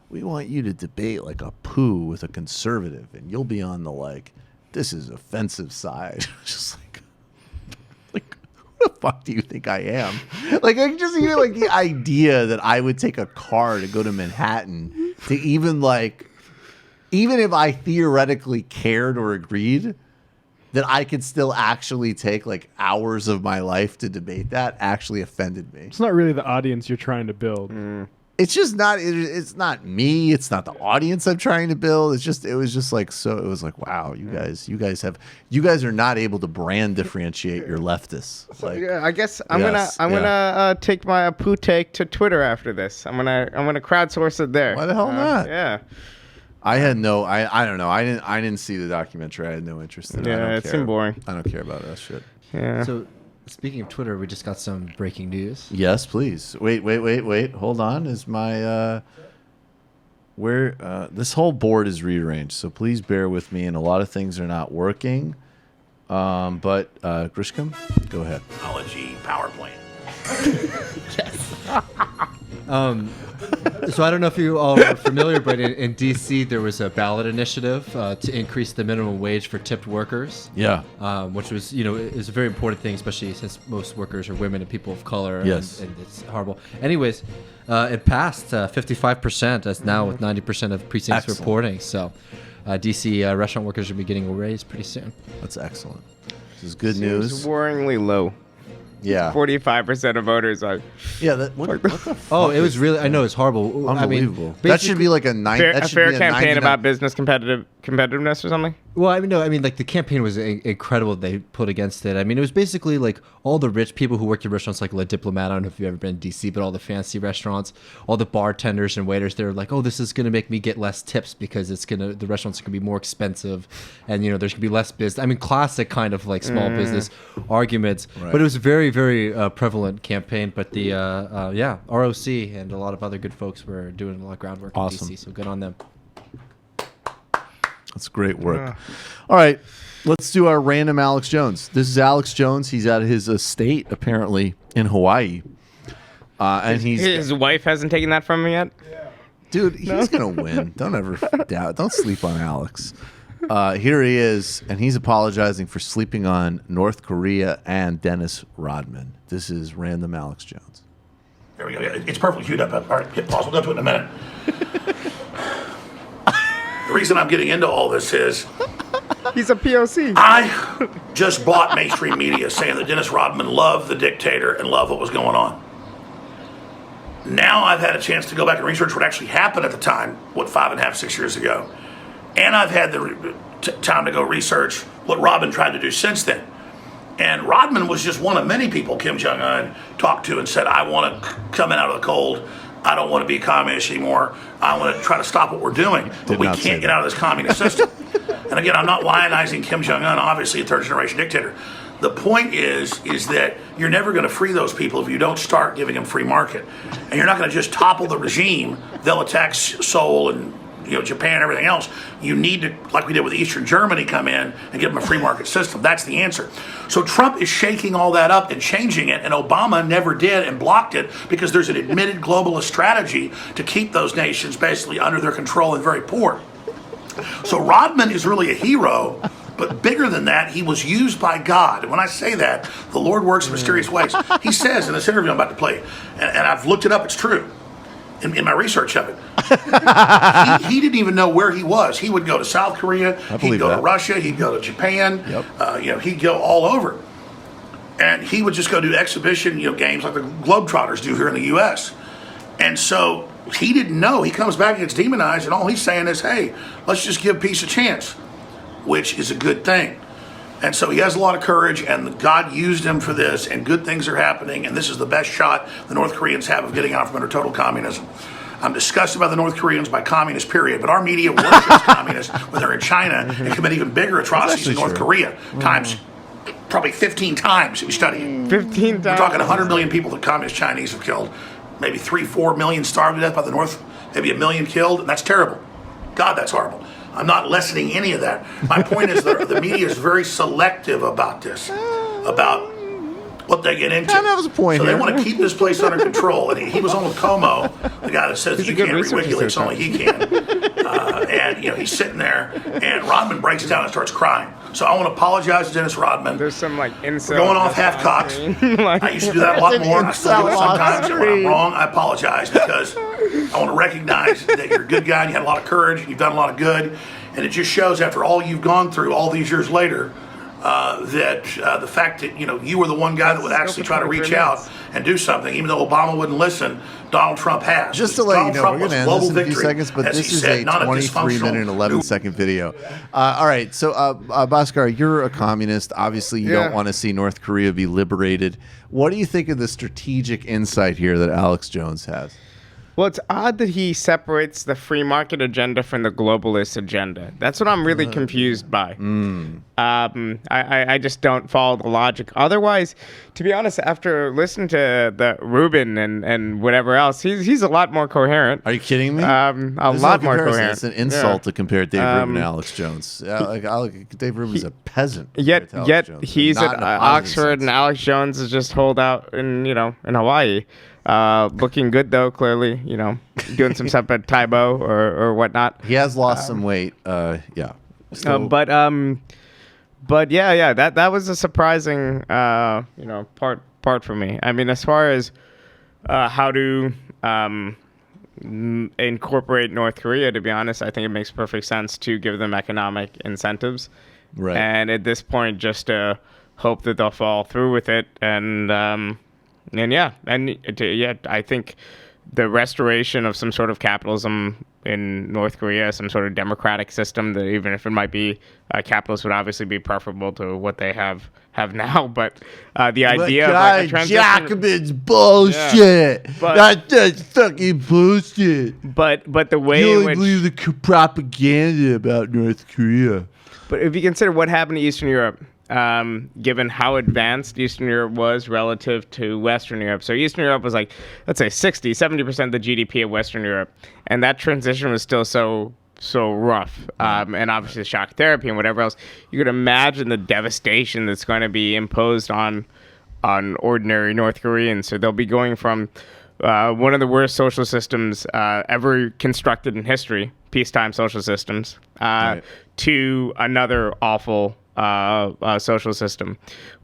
we want you to debate like a poo with a conservative, and you'll be on the this is offensive side. Just like, who the fuck do you think I am? I just even the idea that I would take a car to go to Manhattan to even if I theoretically cared or agreed that I could still actually take hours of my life to debate that actually offended me. It's not really the audience you're trying to build. It's just not. It's not me. It's not the audience I'm trying to build. It was just so. It was like, wow, you guys are not able to brand differentiate your leftists. I guess I'm gonna take my Apu take to Twitter after this. I'm gonna crowdsource it there. Why the hell not? Yeah. I had no. I don't know. I didn't see the documentary. I had no interest in it. Yeah, it seemed boring. I don't care about that shit. Yeah. So, speaking of Twitter, we just got some breaking news. Yes, please. Wait. Hold on. Is my this whole board is rearranged, so please bear with me. And a lot of things are not working. But Grisham, go ahead. Technology power plant. So I don't know if you all are familiar, but in D.C. there was a ballot initiative to increase the minimum wage for tipped workers. Yeah. Which was, is a very important thing, especially since most workers are women and people of color. Yes. And it's horrible. Anyways, it passed 55%, as now with 90% of precincts Excellent. reporting. So D.C. Restaurant workers will be getting a raise pretty soon. That's excellent. This is good Seems news. worryingly low. Yeah. 45% of voters are. Yeah. What the fuck? Oh, it was really. I know it's horrible. Unbelievable. I mean, that should be like a fair campaign about business competitiveness or something. Well, the campaign was incredible. They put against it. I mean, it was basically all the rich people who worked in restaurants, like Le Diplomat. I don't know if you've ever been in DC, but all the fancy restaurants, all the bartenders and waiters, they're like, oh, this is going to make me get less tips because the restaurants are going to be more expensive, and there's going to be less business. I mean, classic kind of small business arguments. Right. But it was a very, very prevalent campaign. But the ROC and a lot of other good folks were doing a lot of groundwork in DC. So good on them. That's great work. All right, let's do our random Alex Jones. This is Alex Jones. He's at his estate, apparently, in Hawaii. And his wife hasn't taken that from him yet? Dude, he's going to win. Don't ever doubt. Don't sleep on Alex. Here he is, and he's apologizing for sleeping on North Korea and Dennis Rodman. This is random Alex Jones. There we go. It's perfectly queued up. All right, hit pause. We'll go to it in a minute. The reason I'm getting into all this is he's a POC. I just bought mainstream media saying that Dennis Rodman loved the dictator and loved what was going on. Now I've had a chance to go back and research what actually happened at the time, 5.5, 6 years ago. And I've had the time to go research what Rodman tried to do since then. And Rodman was just one of many people Kim Jong-un talked to and said, I want to come in out of the cold. I don't want to be a communist anymore. I want to try to stop what we're doing. But we can't get out of this communist system. And again, I'm not lionizing Kim Jong-un, obviously a third-generation dictator. The point is that you're never going to free those people if you don't start giving them free market. And you're not going to just topple the regime. They'll attack Seoul and Japan and everything else. You need to, like we did with Eastern Germany, come in and give them a free market system. That's the answer. So Trump is shaking all that up and changing it, and Obama never did and blocked it because there's an admitted globalist strategy to keep those nations basically under their control and very poor. So Rodman is really a hero, but bigger than that, he was used by God. And when I say that, the Lord works in mysterious ways. He says in this interview I'm about to play, and I've looked it up, it's true. In my research of it, he didn't even know where he was. He would go to South Korea, he'd go to Russia, he'd go to Japan, he'd go all over. And he would just go do exhibition, games like the Globetrotters do here in the U.S. And so he didn't know. He comes back and gets demonized, and all he's saying is, hey, let's just give peace a chance, which is a good thing. And so he has a lot of courage, and God used him for this, and good things are happening, and this is the best shot the North Koreans have of getting out from under total communism. I'm disgusted by the North Koreans by communist, period, but our media worships communists when they're in China and commit even bigger atrocities in North Korea, times probably 15 times if you study it. 15 times? We're talking 100 million people the communist Chinese have killed. Maybe 3-4 million starved to death by the North, maybe 1 million killed, and that's terrible. God, that's horrible. I'm not lessening any of that. My point is the media is very selective about this, about what they get into. that was a point So here. they want to keep this place under control. And he was on with Como, the guy that says you can't re-regulate, so only he can. And he's sitting there, and Rodman breaks down and starts crying. So I want to apologize to Dennis Rodman. There's some for going off half-cocked. I used to do that a lot more. I still do it sometimes. And when I'm wrong, I apologize because I want to recognize that you're a good guy and you had a lot of courage and you've done a lot of good. And it just shows after all you've gone through all these years later that the fact that you were the one guy that would actually try to reach out and do something, even though Obama wouldn't listen, Donald Trump has. Just to let you know, we're going to end this in a few victory, seconds, but as this he is said, a not 23-minute and 11-second video. All right, so Bhaskar, you're a communist. Obviously, you don't want to see North Korea be liberated. What do you think of the strategic insight here that Alex Jones has? Well, it's odd that he separates the free market agenda from the globalist agenda. That's what I'm really confused by. I just don't follow the logic. Otherwise, to be honest, after listening to the Rubin and whatever else, he's a lot more coherent. Are you kidding me? A lot more coherent. It's an insult to compare Dave Rubin and Alex Jones. Dave Rubin's a peasant. Yet he's at Oxford, and Alex Jones is just holed out in Hawaii. Looking good though, clearly, doing some stuff at Taibo or whatnot. He has lost some weight. Yeah. But yeah, that was a surprising part for me. I mean, as far as how to incorporate North Korea, to be honest, I think it makes perfect sense to give them economic incentives. Right. And at this point, just hope that they'll follow through with it. I think the restoration of some sort of capitalism in North Korea, some sort of democratic system that even if it might be capitalist, would obviously be preferable to what they have now. But the idea of like a transition, Jacobin's bullshit. Yeah, that's fucking bullshit. But the way you in only which believe the propaganda about North Korea. But if you consider what happened to Eastern Europe, given how advanced Eastern Europe was relative to Western Europe. So Eastern Europe was like, let's say 60-70% of the GDP of Western Europe. And that transition was still so rough. And obviously the shock therapy and whatever else. You could imagine the devastation that's going to be imposed on ordinary North Koreans. So they'll be going from one of the worst social systems ever constructed in history, peacetime social systems, to another awful social system,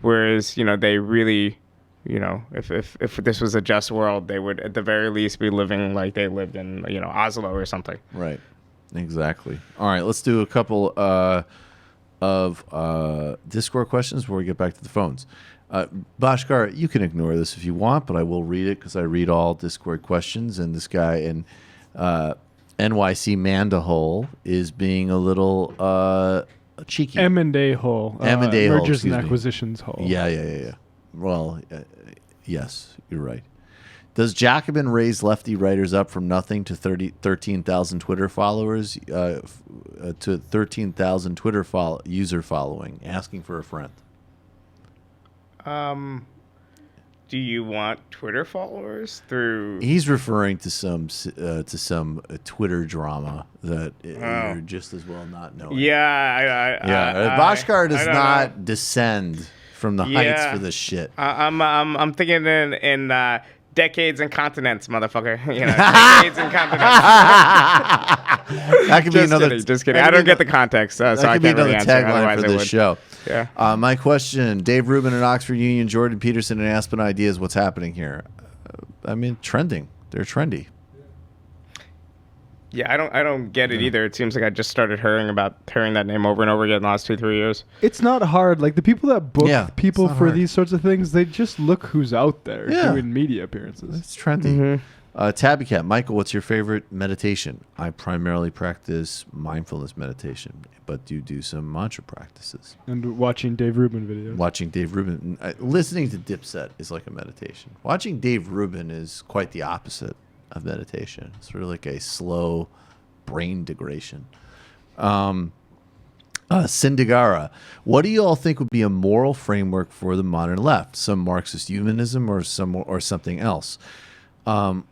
whereas they really, if this was a just world, they would at the very least be living like they lived in Oslo or something. Right, exactly. All right, let's do a couple of Discord questions before we get back to the phones. Bhaskar, you can ignore this if you want, but I will read it because I read all Discord questions, and this guy in NYC Mandahole is being a little cheeky. M&A hole. M&A hole. Mergers and acquisitions hole. Yeah. Well, yes, you're right. Does Jacobin raise lefty writers up from nothing to 13,000 Twitter followers to 13,000 Twitter user following, asking for a friend? Do you want Twitter followers through? He's referring to some Twitter drama that you're just as well not knowing. Bhaskar does not descend from the heights for this shit. I'm thinking in decades and continents, motherfucker. Decades and continents. That could be another. Just kidding. I don't get the context, so I can't really answer. Tagline for this show. Yeah. My question: Dave Rubin at Oxford Union, Jordan Peterson and Aspen Ideas. What's happening here? Trending. They're trendy. Yeah, I don't get it either. It seems like I just started hearing that name over and over again in the last 2-3 years. It's not hard. Like the people that book people for hard. these sorts of things, they just look who's out there doing media appearances. It's trendy. Tabby Cat, Michael, what's your favorite meditation? I primarily practice mindfulness meditation, but do some mantra practices. And watching Dave Rubin videos. Watching Dave Rubin. Listening to Dipset is like a meditation. Watching Dave Rubin is quite the opposite of meditation. It's sort of like a slow brain degradation. Sindigara, what do you all think would be a moral framework for the modern left? Some Marxist humanism or something else?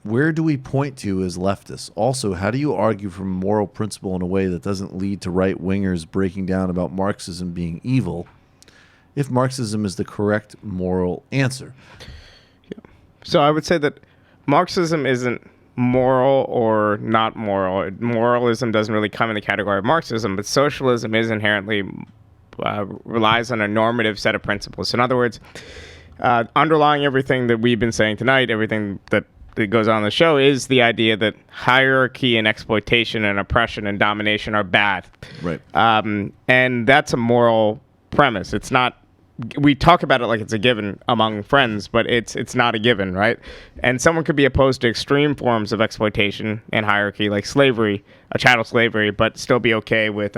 Where do we point to as leftists? Also, how do you argue from a moral principle in a way that doesn't lead to right-wingers breaking down about Marxism being evil, if Marxism is the correct moral answer? Yeah. So I would say that Marxism isn't moral or not moral. Moralism doesn't really come in the category of Marxism, but socialism is inherently relies on a normative set of principles. So in other words, underlying everything that we've been saying tonight, everything that goes on in the show, is the idea that hierarchy and exploitation and oppression and domination are bad. Right. And that's a moral premise. It's not. We talk about it like it's a given among friends, but it's not a given, right? And someone could be opposed to extreme forms of exploitation and hierarchy, like slavery, chattel slavery, but still be okay with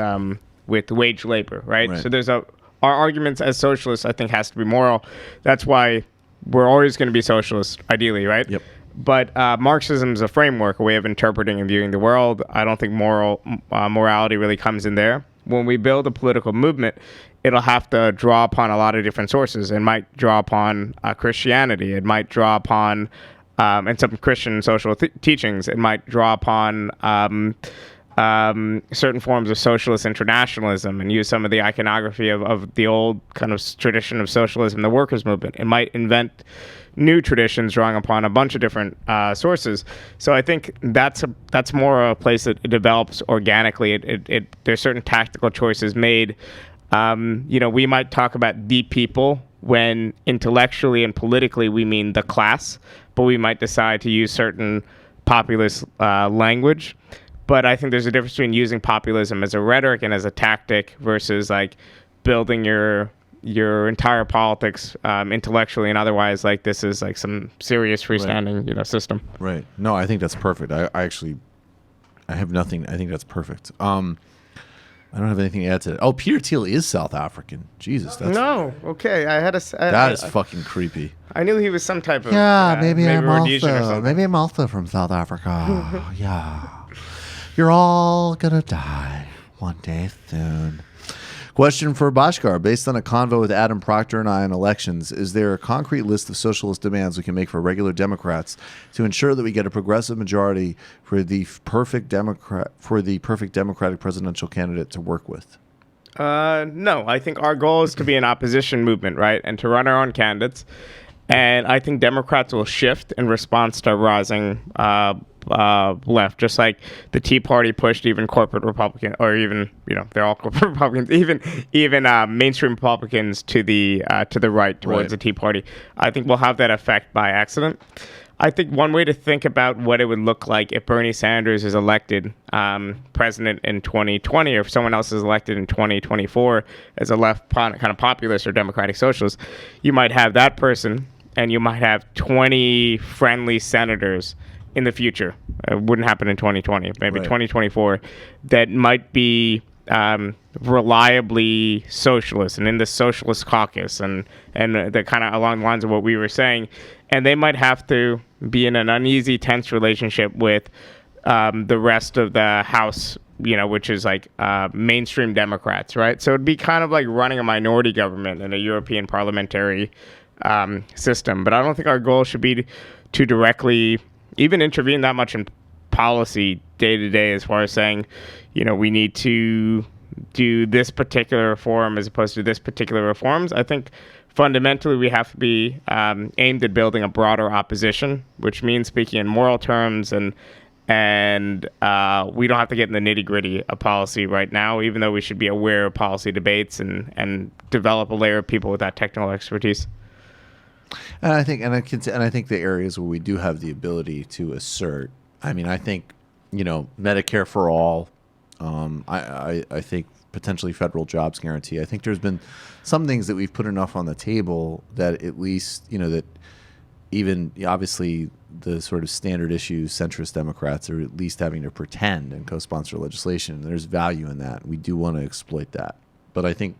wage labor, right? So there's our arguments as socialists, I think, has to be moral. That's why we're always going to be socialists, ideally, right? Yep. But Marxism is a framework, a way of interpreting and viewing the world. I don't think morality really comes in there. When we build a political movement, it'll have to draw upon a lot of different sources. It might draw upon Christianity. It might draw upon and some Christian social teachings. It might draw upon certain forms of socialist internationalism and use some of the iconography of the old kind of tradition of socialism, the workers' movement. It might invent new traditions drawing upon a bunch of different sources. So I think that's more a place that it develops organically. There's certain tactical choices made. We might talk about the people when intellectually and politically we mean the class, but we might decide to use certain populist language. But I think there's a difference between using populism as a rhetoric and as a tactic versus like building your entire politics intellectually and otherwise like this is like some serious freestanding system. Right. No, I think that's perfect. I have nothing. I think that's perfect. I don't have anything to add to that. Oh, Peter Thiel is South African. Jesus, that's okay. That is fucking creepy. I knew he was some type of maybe I'm Rhodesian or something. Maybe I'm also from South Africa. Yeah, you're all gonna die one day soon. Question for Bhaskar. Based on a convo with Adam Proctor and I on elections, is there a concrete list of socialist demands we can make for regular Democrats to ensure that we get a progressive majority for the perfect Democratic presidential candidate to work with? No, I think our goal is to be an opposition movement, right, and to run our own candidates. And I think Democrats will shift in response to rising left, just like the Tea Party pushed even corporate Republicans, or even they're all corporate Republicans, even mainstream Republicans to the right towards the Tea Party. I think we'll have that effect by accident. I think one way to think about what it would look like if Bernie Sanders is elected president in 2020, or if someone else is elected in 2024 as a left kind of populist or democratic socialist, you might have that person, and you might have 20 friendly senators in the future. It wouldn't happen in 2020, maybe 2024, that might be reliably socialist and in the socialist caucus and the kind of along the lines of what we were saying. And they might have to be in an uneasy, tense relationship with the rest of the House, which is like mainstream Democrats, right? So it'd be kind of like running a minority government in a European parliamentary system. But I don't think our goal should be to directly even intervene that much in policy day to day, as far as saying, we need to do this particular reform as opposed to this particular reforms. I think fundamentally we have to be aimed at building a broader opposition, which means speaking in moral terms, and we don't have to get in the nitty gritty of policy right now, even though we should be aware of policy debates and develop a layer of people with that technical expertise. And I think the areas where we do have the ability to assert, I mean, I think Medicare for all. I think potentially federal jobs guarantee. I think there's been some things that we've put enough on the table that at least, that even obviously the sort of standard issue centrist Democrats are at least having to pretend and co-sponsor legislation. There's value in that. We do want to exploit that. But I think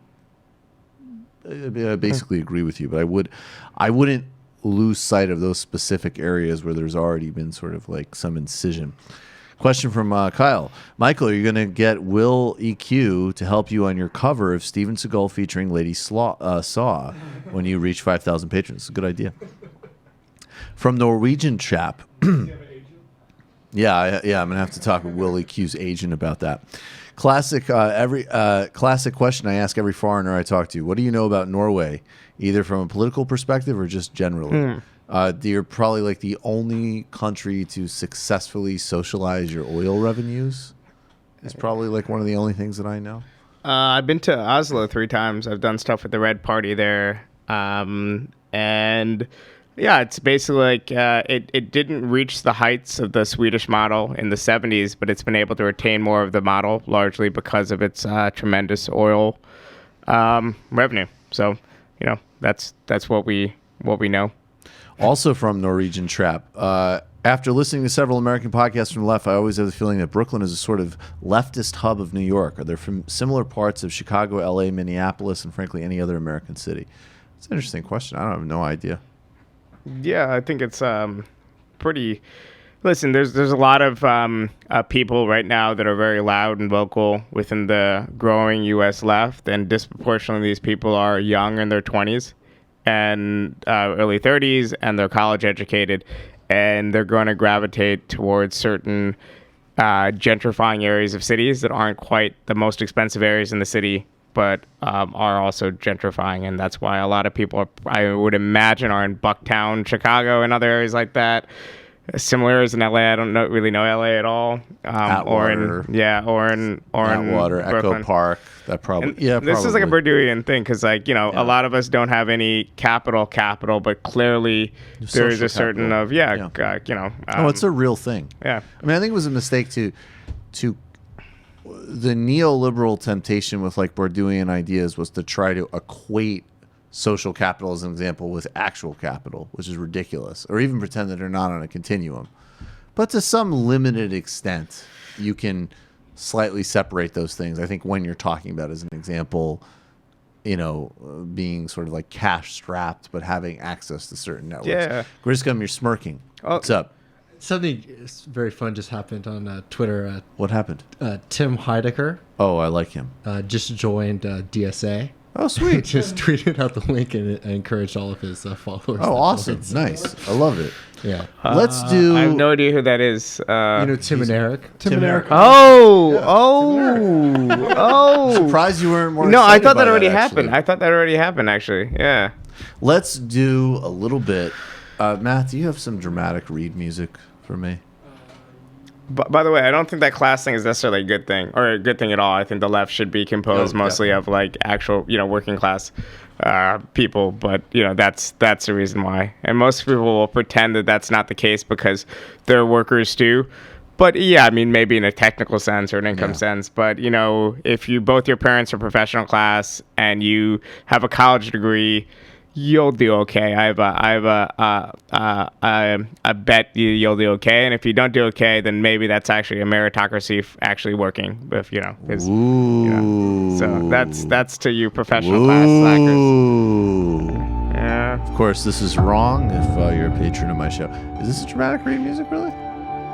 I basically agree with you, but I wouldn't lose sight of those specific areas where there's already been sort of like some incision. Question from Kyle. Michael, are you going to get Will EQ to help you on your cover of Steven Seagal featuring Lady Saw when you reach 5,000 patrons? It's a good idea. From Norwegian Chap. Yeah, I'm going to have to talk with Will EQ's agent about that. Classic question I ask every foreigner I talk to. What do you know about Norway, either from a political perspective or just generally? You're probably like the only country to successfully socialize your oil revenues. It's probably like one of the only things that I know. I've been to Oslo 3 times. I've done stuff with the Red Party there. And yeah, it's basically like it didn't reach the heights of the Swedish model in the 70s, but it's been able to retain more of the model, largely because of its tremendous oil revenue. So, that's what we know. Also from Norwegian Trap. After listening to several American podcasts from the left, I always have the feeling that Brooklyn is a sort of leftist hub of New York. Are there from similar parts of Chicago, LA, Minneapolis, and frankly any other American city? It's an interesting question. I have no idea. Yeah, I think it's pretty. Listen, there's a lot of people right now that are very loud and vocal within the growing U.S. left, and disproportionately these people are young in their 20s and early 30s, and they're college educated, and they're going to gravitate towards certain gentrifying areas of cities that aren't quite the most expensive areas in the city, but are also gentrifying, and that's why a lot of people I would imagine are in Bucktown, Chicago, and other areas like that. Similar areas in LA. I don't really know LA at all. Atwater. Or in Atwater, Brooklyn. Echo Park. That probably. This is like a Burdouian thing because, a lot of us don't have any capital, but clearly there is a certain it's a real thing. Yeah. I mean, I think it was a mistake to the neoliberal temptation with like Burdouian ideas was to try to equate social capital, as an example, with actual capital, which is ridiculous, or even pretend that they're not on a continuum. But to some limited extent, you can slightly separate those things. I think when you're talking about, as an example, being sort of like cash strapped, but having access to certain networks. Yeah. Griscom, you're smirking. What's up? Something very fun just happened on Twitter. What happened? Tim Heidecker. Oh, I like him. Just joined DSA. Oh, sweet. Just tweeted out the link and encouraged all of his followers. Oh, awesome. Nice. I love it. Yeah. Let's do... I have no idea who that is. Tim and Eric. Tim and Eric. Oh. Surprised you weren't more No, I excited thought by that already actually. happened. I thought that already happened, actually. Yeah. Let's do a little bit. Matt, do you have some dramatic read music for me? By the way, I don't think that class thing is necessarily a good thing or a good thing at all. I think the left should be composed mostly of like actual, working class people. But that's the reason why. And most people will pretend that that's not the case because they're workers too. But yeah, I mean, maybe in a technical sense or an income sense. But if both your parents are professional class and you have a college degree, you'll do okay. I bet you'll do okay. And if you don't do okay, then maybe that's actually a meritocracy actually working. If so that's to you professional class slackers. Yeah. Of course, this is wrong. If you're a patron of my show, is this a dramatic read music really?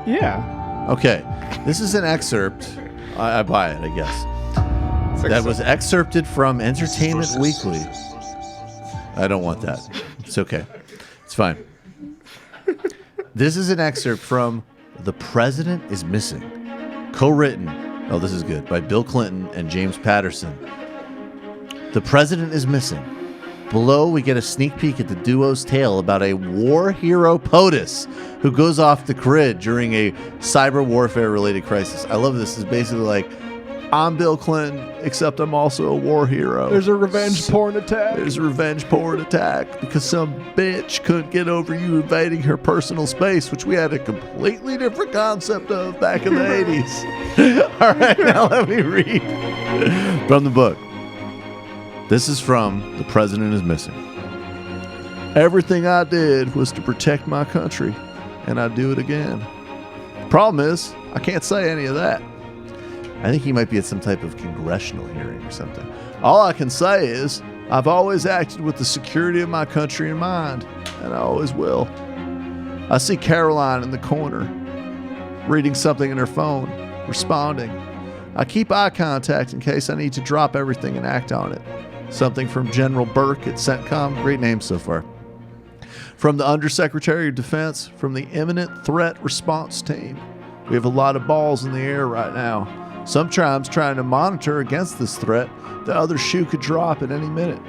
Yeah. Okay, this is an excerpt. I buy it, I guess. That was excerpted from Entertainment Weekly. I don't want that. It's okay. It's fine. This is an excerpt from The President is Missing, co-written, oh, this is good, by Bill Clinton and James Patterson. The President is Missing. Below, we get a sneak peek at the duo's tale about a war hero POTUS who goes off the grid during a cyber warfare-related crisis. I love this. It's basically like I'm Bill Clinton, except I'm also a war hero. There's a revenge porn attack. There's a revenge porn attack because some bitch couldn't get over you invading her personal space, which we had a completely different concept of back in the 80s. All right, now let me read from the book. This is from The President is Missing. Everything I did was to protect my country, and I do it again. Problem is, I can't say any of that. I think he might be at some type of congressional hearing or something. All I can say is, I've always acted with the security of my country in mind, and I always will. I see Caroline in the corner, reading something in her phone, responding. I keep eye contact in case I need to drop everything and act on it. Something from General Burke at CENTCOM. Great name so far. From the Undersecretary of Defense, from the Imminent Threat Response Team. We have a lot of balls in the air right now. Sometimes trying to monitor against this threat, the other shoe could drop at any minute.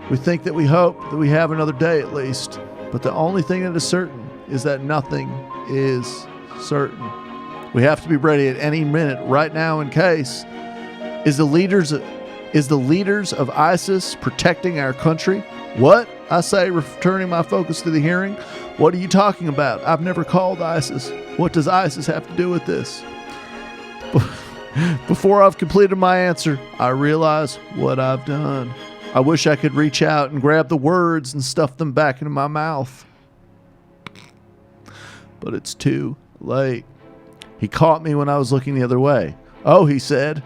We think that we hope that we have another day at least, but the only thing that is certain is that nothing is certain. We have to be ready at any minute right now in case. Is the leaders of ISIS protecting our country? What? I say, returning my focus to the hearing. What are you talking about? I've never called ISIS. What does ISIS have to do with this? Before I've completed my answer, I realize what I've done. I wish I could reach out and grab the words and stuff them back into my mouth. But it's too late. He caught me when I was looking the other way. Oh, he said.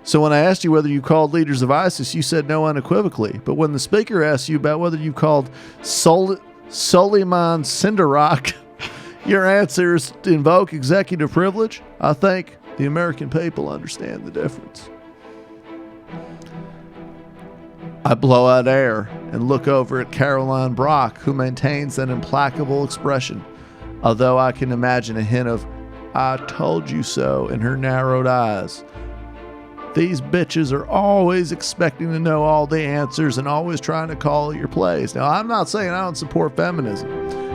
So when I asked you whether you called leaders of ISIS, you said no unequivocally. But when the speaker asked you about whether you called Suleiman Sindarak, your answer is to invoke executive privilege. I think the American people understand the difference. I blow out air and look over at Caroline Brock, who maintains an implacable expression, although I can imagine a hint of "I told you so" in her narrowed eyes. These bitches are always expecting to know all the answers and always trying to call your plays. Now, I'm not saying I don't support feminism.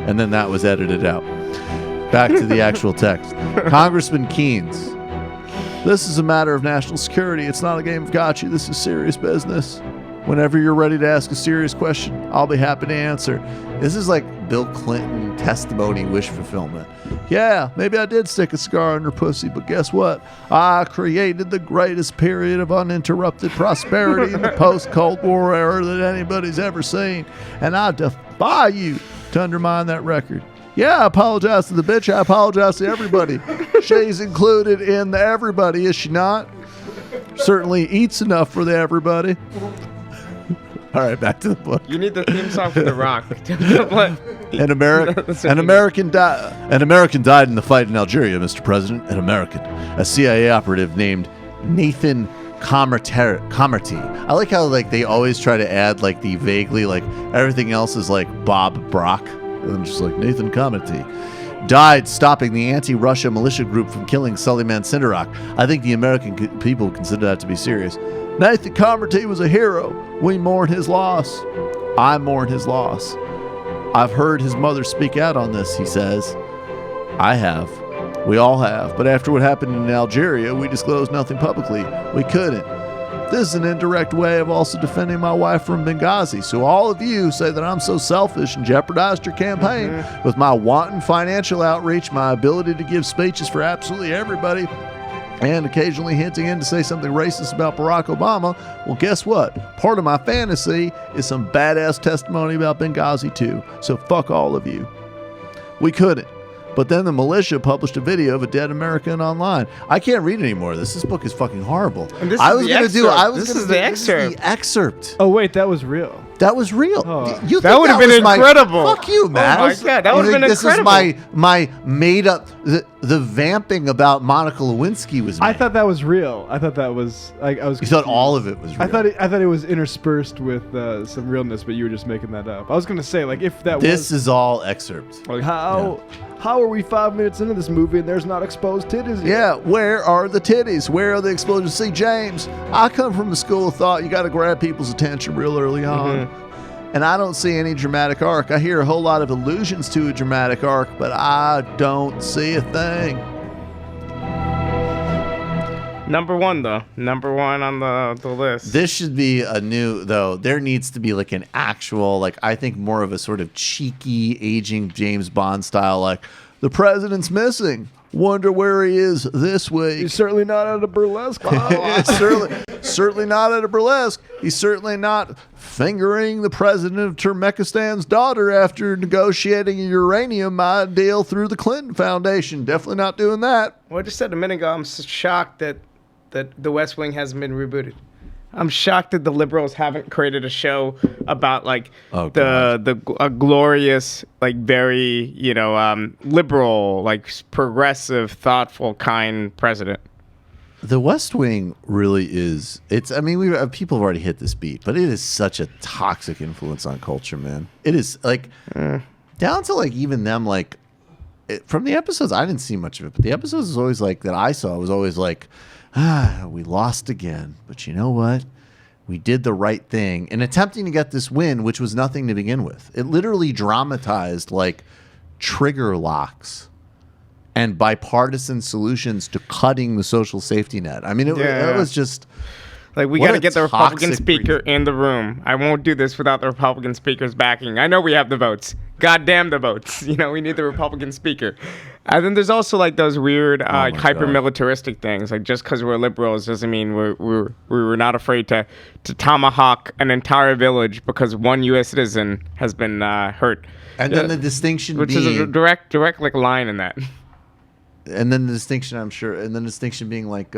And then that was edited out. Back to the actual text. Congressman Keynes. This is a matter of national security. It's not a game of gotcha. This is serious business. Whenever you're ready to ask a serious question, I'll be happy to answer. This is like Bill Clinton testimony wish fulfillment. Yeah, maybe I did stick a cigar in her pussy, but guess what? I created the greatest period of uninterrupted prosperity in the post-Cold War era that anybody's ever seen. And I defy you to undermine that record. Yeah, I apologize to the bitch. I apologize to everybody. She's included in the everybody, is she not? Certainly eats enough for the everybody. All right, back to the book. You need the theme song for The Rock. An American died in the fight in Algeria, Mr. President. An American. A CIA operative named Nathan Comerty. I like how they always try to add the vaguely everything else is Bob Brock. And I'm just Nathan Comerty. Died stopping the anti-Russia militia group from killing Suleiman Sindarak. I think the American people consider that to be serious. Nathan Comerty was a hero. We mourn his loss. I mourn his loss. I've heard his mother speak out on this, he says. I have. We all have. But after what happened in Algeria, we disclosed nothing publicly. We couldn't. This is an indirect way of also defending my wife from Benghazi. So all of you say that I'm so selfish and jeopardized your campaign with my wanton financial outreach, my ability to give speeches for absolutely everybody, and occasionally hinting in to say something racist about Barack Obama. Well, guess what? Part of my fantasy is some badass testimony about Benghazi too. So fuck all of you. We couldn't. But then the militia published a video of a dead American online. I can't read anymore. This book is fucking horrible. And this is the excerpt. Oh wait, that was real. That was real. Oh. That would have been incredible. Fuck you, man. Oh my God, that would have been incredible. This is my made up. The vamping about Monica Lewinsky was made. I thought that was real. I thought that was I was. You thought all of it was real. I thought it was interspersed with some realness, but you were just making that up. I was gonna say if that this is all excerpts. How are we 5 minutes into this movie and there's not exposed titties yet? Yeah, where are the titties? Where are the explosions? See, James, I come from the school of thought you got to grab people's attention real early on. And I don't see any dramatic arc. I hear a whole lot of allusions to a dramatic arc, but I don't see a thing. Number one on the list. This should be a new, though. There needs to be like an actual, like, I think more of a sort of cheeky, aging James Bond style, like, the president's missing. Wonder where he is this week. He's certainly not at a burlesque. certainly not at a burlesque. He's certainly not fingering the president of Turkmenistan's daughter after negotiating a uranium mine deal through the Clinton Foundation. Definitely not doing that. Well, I just said a minute ago, I'm shocked that The West Wing hasn't been rebooted. I'm shocked that the liberals haven't created a show about like a glorious, like very liberal, like progressive, thoughtful, kind president. The West Wing really is. People have already hit this beat, but it is such a toxic influence on culture, man. It is like down to like even them like from the episodes. I didn't see much of it, but the episodes was always like that I saw was always like, we lost again, but you know what? We did the right thing in attempting to get this win, which was nothing to begin with. It literally dramatized like trigger locks and bipartisan solutions to cutting the social safety net. I mean, it was just like, we got to get the Republican speaker in the room. I won't do this without the Republican speaker's backing. I know we have the votes. God damn the votes. We need the Republican speaker. And then there's also like those weird hyper militaristic things. Like, just because we're liberals doesn't mean we're not afraid to tomahawk an entire village because one U.S. citizen has been hurt. And then the distinction which is a direct like line in that. And then the distinction being like,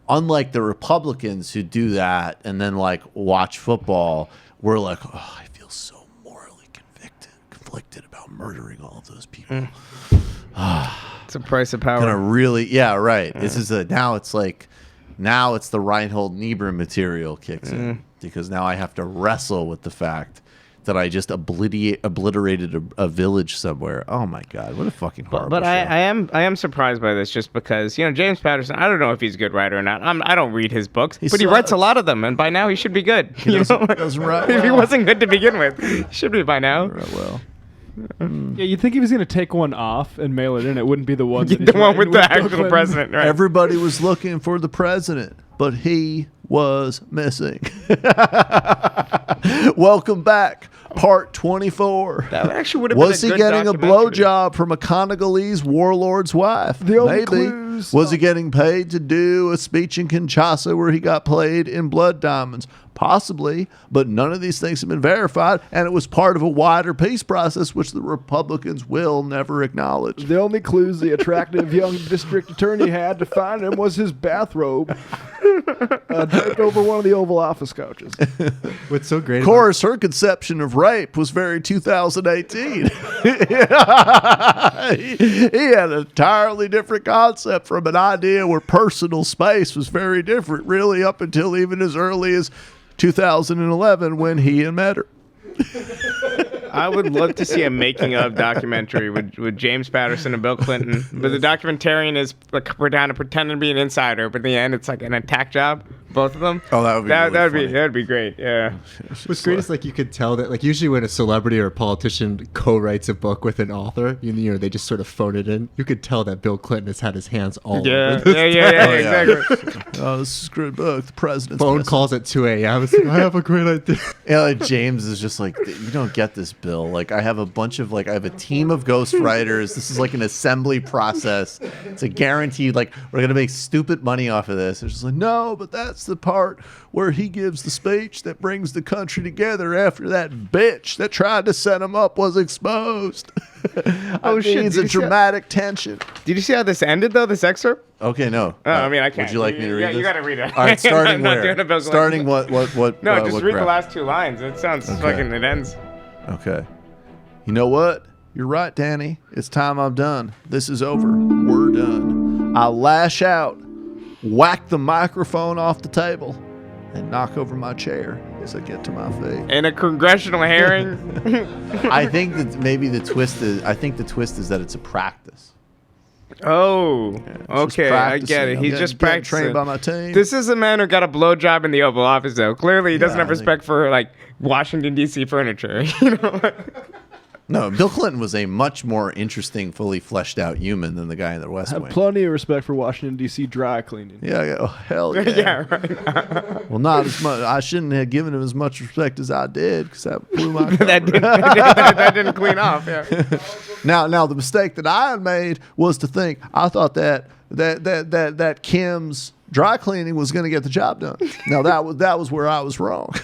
unlike the Republicans who do that and then like watch football, we're like, oh, I feel so morally conflicted about murdering all of those people. It's a price of power. This is now it's the Reinhold Niebuhr material kicks in, because now I have to wrestle with the fact that I just obliterated a village somewhere. Oh my God, what a fucking horrible But show. I am surprised by this, just because James Patterson. I don't know if he's a good writer or not. I don't read his books, but he writes a lot of them, and by now he should be good. He doesn't write well. If he wasn't good to begin with, he should be by now. Well. Yeah, you'd think he was going to take one off and mail it in. It wouldn't be the one. The one with the actual president, right? Everybody was looking for the president, but he was missing. Welcome back. Part 24. That actually would have been Was he getting a blowjob from a Congolese warlord's wife? The only Maybe. clues. Was he getting paid to do a speech in Kinshasa where he got played in blood diamonds? Possibly, but none of these things have been verified, and it was part of a wider peace process which the Republicans will never acknowledge. The only clues the attractive young district attorney had to find him was his bathrobe draped over one of the Oval Office couches. What's so great? Of course, her conception of rape was very 2018. he had an entirely different concept from an idea where personal space was very different, really, up until even as early as 2011 when he met her. I would love to see a making of documentary with James Patterson and Bill Clinton, but the documentarian is like, we're down to pretend to be an insider, but in the end it's like an attack job, both of them. Oh, that would be that'd be great. Yeah. What's great is like you could tell that like usually when a celebrity or a politician co-writes a book with an author, they just sort of phone it in. You could tell that Bill Clinton has had his hands all over this. Exactly. Oh, this is a great book. The president's phone calls at 2 a.m. I have a great idea. Yeah, like James is just like, you don't get this, Bill. Like, I have a team of ghostwriters. This is like an assembly process. It's a guaranteed, like, we're going to make stupid money off of this. It's just like, no, but that's the part where he gives the speech that brings the country together after that bitch that tried to set him up was exposed. It's a dramatic tension. Did you see how this ended, though, this excerpt? Okay, no. I mean, I can't. Would you like me to read this? You got to read it. All right, starting I'm not where? doing a Bill Starting Clinton. what? No, just what read graph? the last two lines. It sounds fucking, it ends. Okay. You know what? You're right, Danny. It's time I'm done. This is over. We're done. I lash out, whack the microphone off the table, and knock over my chair as I get to my feet. In a congressional hearing? I think that maybe the twist is that it's a practice. Oh, okay, I get it. He's just practicing. Trained by my team. This is a man who got a blowjob in the Oval Office, though. Clearly, he doesn't have respect for like Washington D.C. furniture. No, Bill Clinton was a much more interesting, fully fleshed out human than the guy in the West I have Wing. plenty of respect for Washington, D.C. dry cleaning. Yeah, oh, hell yeah. Yeah, right. Well, not as much. I shouldn't have given him as much respect as I did because that blew my cover. that didn't clean off. Yeah. Now, the mistake that I had made was to think I thought that Kim's dry cleaning was going to get the job done. Now that was where I was wrong.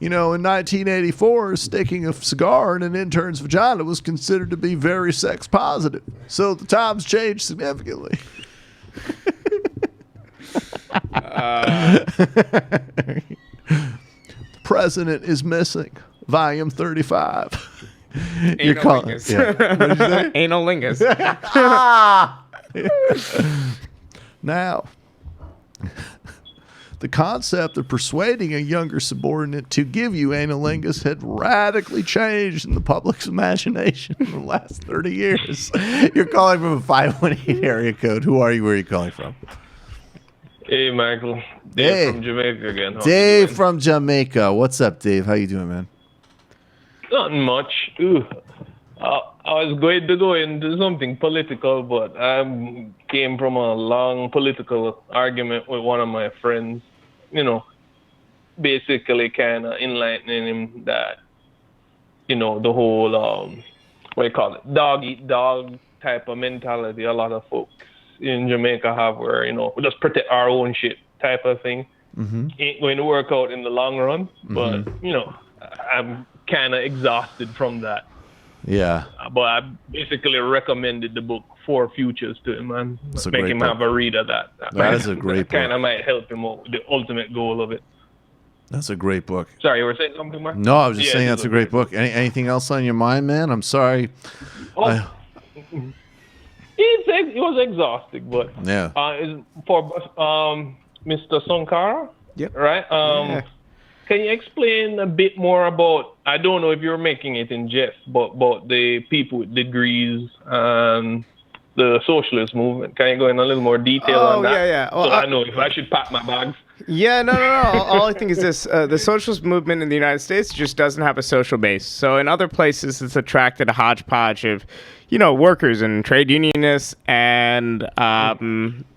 You know, in 1984, sticking a cigar in an intern's vagina was considered to be very sex positive. So the times changed significantly. The president is missing. Volume 35. Analingus. Yeah. Analingus. Now, the concept of persuading a younger subordinate to give you analingus had radically changed in the public's imagination in the last 30 years. You're calling from a 518 area code. Who are you? Where are you calling from? Hey, Michael. Dave from Jamaica again. How Dave from Jamaica. What's up, Dave? How you doing, man? Nothing much. I was going to go into something political, but I came from a long political argument with one of my friends. You know, basically kind of enlightening him that, you know, the whole, what do you call it, dog eat dog type of mentality a lot of folks in Jamaica have where, you know, we just protect our own shit type of thing. Mm-hmm. Ain't going to work out in the long run, but, you know, I'm kind of exhausted from that. Yeah. But I basically recommended the book Four Futures to him and That's a make great him book. have a read of that. That is a great book. Kind of might help him out with the ultimate goal of it. That's a great book. Sorry, you were saying something, Mark? No, I was just saying it that's is a great book. Anything else on your mind, man? I'm sorry. It was exhausting, but Yeah. For Mr. Sunkara, Yep. right? Can you explain a bit more about, I don't know if you're making it in jest, but about the people with degrees and the socialist movement? Can you go in a little more detail on that? Yeah. So I know if I should pack my bags. Yeah, no. All I think is this: the socialist movement in the United States just doesn't have a social base. So in other places, it's attracted a hodgepodge of, you know, workers and trade unionists and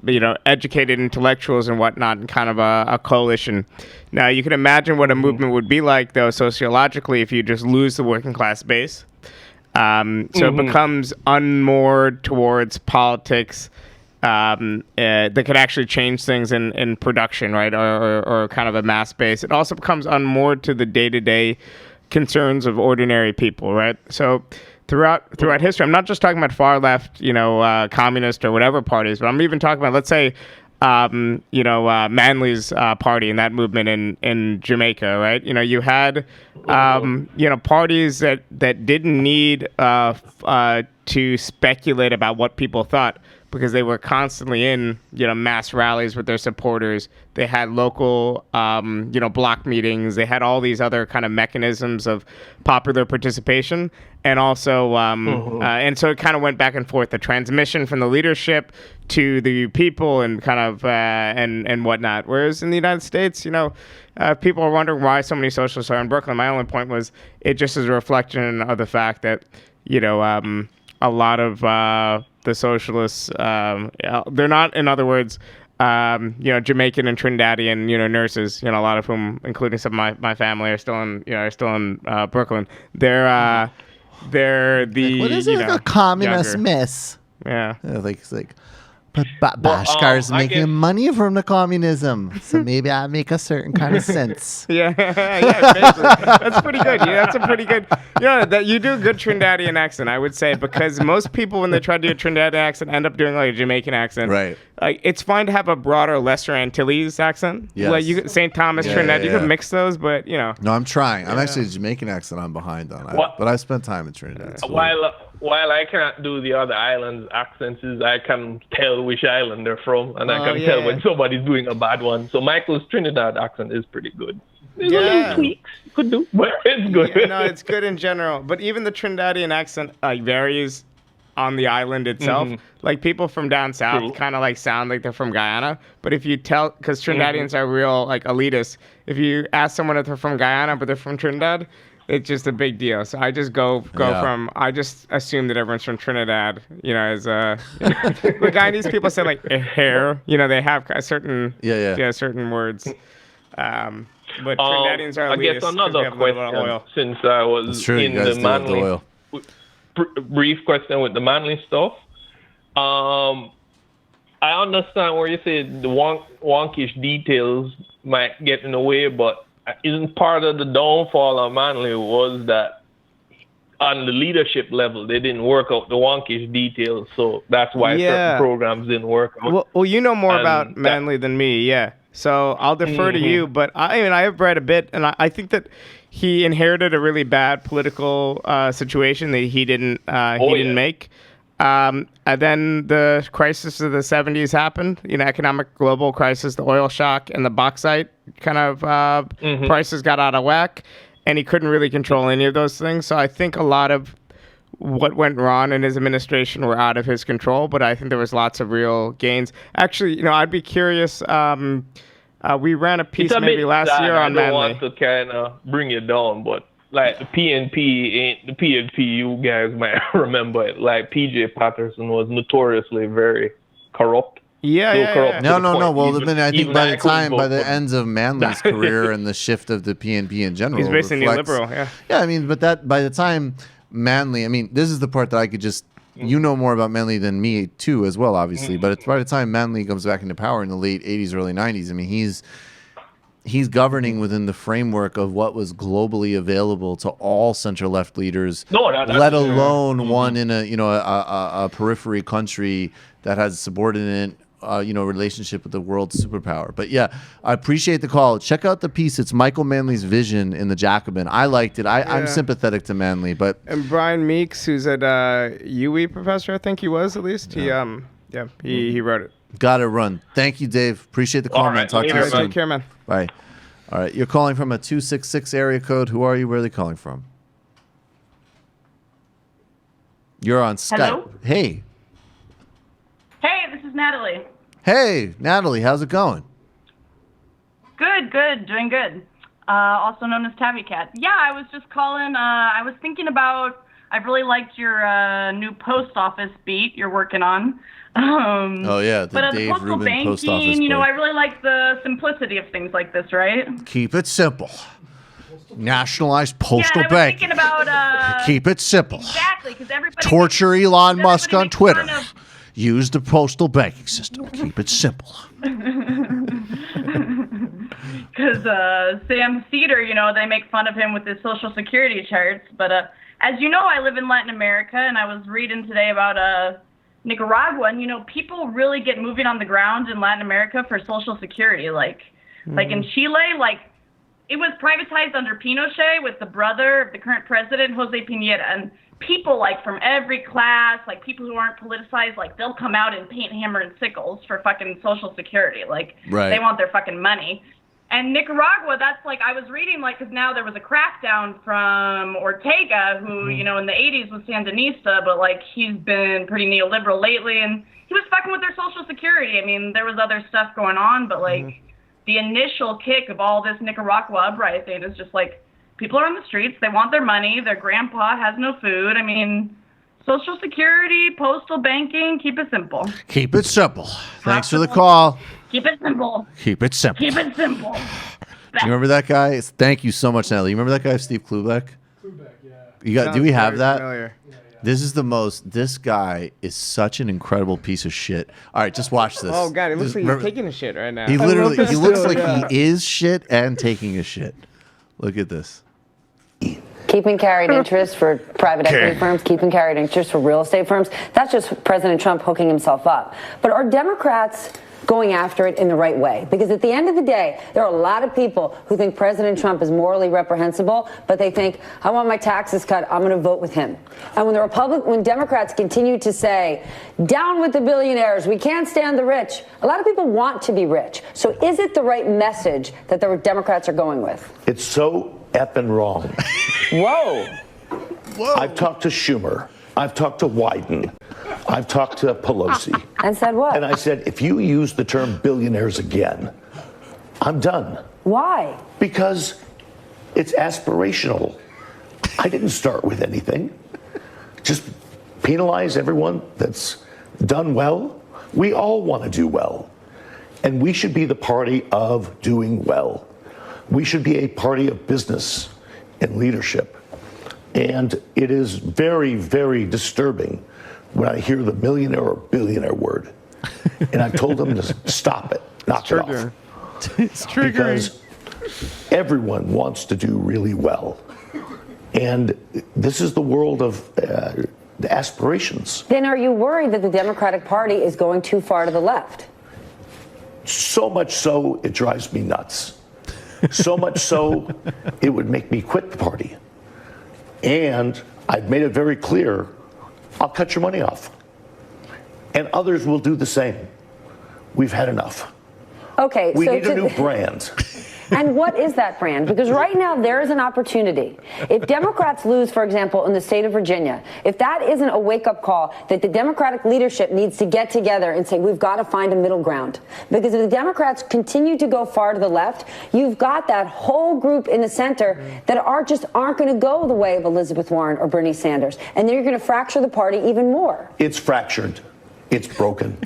you know, educated intellectuals and whatnot, and kind of a coalition. Now you can imagine what a movement would be like, though, sociologically, if you just lose the working class base. So it becomes unmoored towards politics. That could actually change things in production, right, or kind of a mass base. It also becomes unmoored to the day-to-day concerns of ordinary people, right? So throughout history, I'm not just talking about far left, you know, communist or whatever parties, but I'm even talking about, let's say, you know, Manly's party and that movement in Jamaica, right? You know, you had, you know, parties that didn't need to speculate about what people thought, because they were constantly in, you know, mass rallies with their supporters. They had local, you know, block meetings. They had all these other kind of mechanisms of popular participation. And also, and so it kind of went back and forth, the transmission from the leadership to the people and kind of, and whatnot. Whereas in the United States, you know, people are wondering why so many socialists are in Brooklyn. My only point was it just is a reflection of the fact that, you know, a lot of the socialists, they're not, in other words, you know, Jamaican and Trinidadian, you know, nurses, you know, a lot of whom, including some of my family, are still in, you know, Brooklyn. They're the, What is you it? know, Like a communist younger. miss. Yeah. It's like, but Bhaskar is making money from the communism, so maybe I make a certain kind of sense. Yeah, basically. That's pretty good. Yeah, that's a pretty good. You know, that you do a good Trinidadian accent, I would say, because most people, when they try to do a Trinidadian accent, end up doing like a Jamaican accent. Right. Like, it's fine to have a broader Lesser Antilles accent. Yes. Like St. Thomas, Trinidad. You can mix those, but you know. No, I'm trying. I'm actually a Jamaican accent. I'm behind on, but I spent time in Trinidad. So While I can't do the other islands' accents, I can tell which island they're from, and I can tell when somebody's doing a bad one. So Michael's Trinidad accent is pretty good. There's a little tweaks you could do, but it's good. Yeah, no, it's good in general. But even the Trinidadian accent varies on the island itself. Like people from down south kind of like sound like they're from Guyana, but if you tell, because Trinidadians are real like elitists, if you ask someone if they're from Guyana but they're from Trinidad, it's just a big deal. So I just go from, I just assume that everyone's from Trinidad, you know, as the Guyanese people say like hair, you know, they have a certain certain words. But Trinidadians are elitists. I guess another question, since I was in the Manly, brief question with the Manly stuff. I understand where you say the wonkish details might get in the way, but isn't part of the downfall of Manly was that on the leadership level, they didn't work out the wonkish details, so that's why certain programs didn't work out. Well, you know more about Manly than me, yeah. So I'll defer to you, but I have read a bit, and I think that he inherited a really bad political situation that he didn't make. And then the crisis of the 70s happened, you know, economic global crisis, the oil shock, and the bauxite kind of prices got out of whack, and he couldn't really control any of those things. So I think a lot of what went wrong in his administration were out of his control, but I think there was lots of real gains. Actually, you know, I'd be curious. We ran a piece maybe last year on Manly. I don't want to kind of bring you down, but like the PNP ain't the PNP. You guys might remember it. Like PJ Patterson was notoriously very corrupt. Yeah. No. Well, I think by the ends of Manly's career and the shift of the PNP in general, he's basically neoliberal. Yeah, I mean, but that by the time Manly, I mean, this is the part that I could just. You know more about Manly than me too, as well, obviously. But by the time Manly comes back into power in the late '80s, early '90s, I mean, he's governing within the framework of what was globally available to all center-left leaders, let alone one in a periphery country that has subordinate relationship with the world's superpower. But yeah, I appreciate the call. Check out the piece. It's Michael Manley's vision in the Jacobin. I liked it. I'm sympathetic to Manley, but and Brian Meeks, who's at UE professor, I think he was at least. He wrote it. Got to run. Thank you, Dave. Appreciate the call, man. Talk to you soon. Take care, man. Bye. All right, you're calling from a 266 area code. Who are you? Where are they calling from? You're on Skype. Hello? Hey. Hey, this is Natalie. Hey, Natalie, how's it going? Good, doing good. Also known as Tabby Cat. Yeah, I was just calling. I was thinking about. I really liked your new post office beat you're working on. The Dave postal Rubin banking, post office. I really like the simplicity of things like this, right? Keep it simple. Nationalize postal bank. Thinking about. Keep it simple. Exactly, because everybody. Torture Elon Musk on Twitter. Use the postal banking system. Keep it simple. Because Sam Cedar, they make fun of him with his Social Security charts. But as you know, I live in Latin America, and I was reading today about Nicaragua, and people really get moving on the ground in Latin America for Social Security. Like in Chile, it was privatized under Pinochet with the brother of the current president, Jose Piñera, and people from every class, people who aren't politicized, they'll come out and paint hammer and sickles for fucking Social Security. Right. They want their fucking money. And Nicaragua, that's I was reading, because now there was a crackdown from Ortega, who, in the 80s was Sandinista, but, he's been pretty neoliberal lately, and he was fucking with their Social Security. I mean, there was other stuff going on, but, the initial kick of all this Nicaragua uprising is just, people are on the streets, they want their money, their grandpa has no food. I mean, Social Security, postal banking, keep it simple. Keep it simple. Thanks for the call. Keep it simple. Keep it simple. Keep it simple. Do you remember that guy? Thank you so much, Natalie. You remember that guy, Steve Klubeck? Yeah. Do we have that? Familiar. This guy is such an incredible piece of shit. All right, just watch this. Oh, God, it looks like he's taking a shit right now. He looks like he is shit and taking a shit. Look at this. Keeping carried interest for private equity firms, keeping carried interest for real estate firms. That's just President Trump hooking himself up. But are Democrats going after it in the right way? Because at the end of the day, there are a lot of people who think President Trump is morally reprehensible, but they think, I want my taxes cut, I'm going to vote with him. And when Democrats continue to say, down with the billionaires, we can't stand the rich, a lot of people want to be rich. So is it the right message that the Democrats are going with? It's so effing wrong. Whoa. I've talked to Schumer. I've talked to Wyden. I've talked to Pelosi. And said what? And I said, if you use the term billionaires again, I'm done. Why? Because it's aspirational. I didn't start with anything. Just penalize everyone that's done well. We all want to do well. And we should be the party of doing well. We should be a party of business and leadership. And it is very, very disturbing when I hear the millionaire or billionaire word. And I've told them to stop it, knock it off. It's triggering. Because everyone wants to do really well. And this is the world of the aspirations. Then are you worried that the Democratic Party is going too far to the left? So much so, it drives me nuts. So much so, it would make me quit the party. And I've made it very clear, I'll cut your money off. And others will do the same. We've had enough. Okay, We so need a new brand. And what is that brand? Because right now there is an opportunity. If Democrats lose, for example, in the state of Virginia, if that isn't a wake-up call that the Democratic leadership needs to get together and say, we've got to find a middle ground. Because if the Democrats continue to go far to the left, you've got that whole group in the center that aren't going to go the way of Elizabeth Warren or Bernie Sanders. And then you're going to fracture the party even more. It's fractured. It's broken.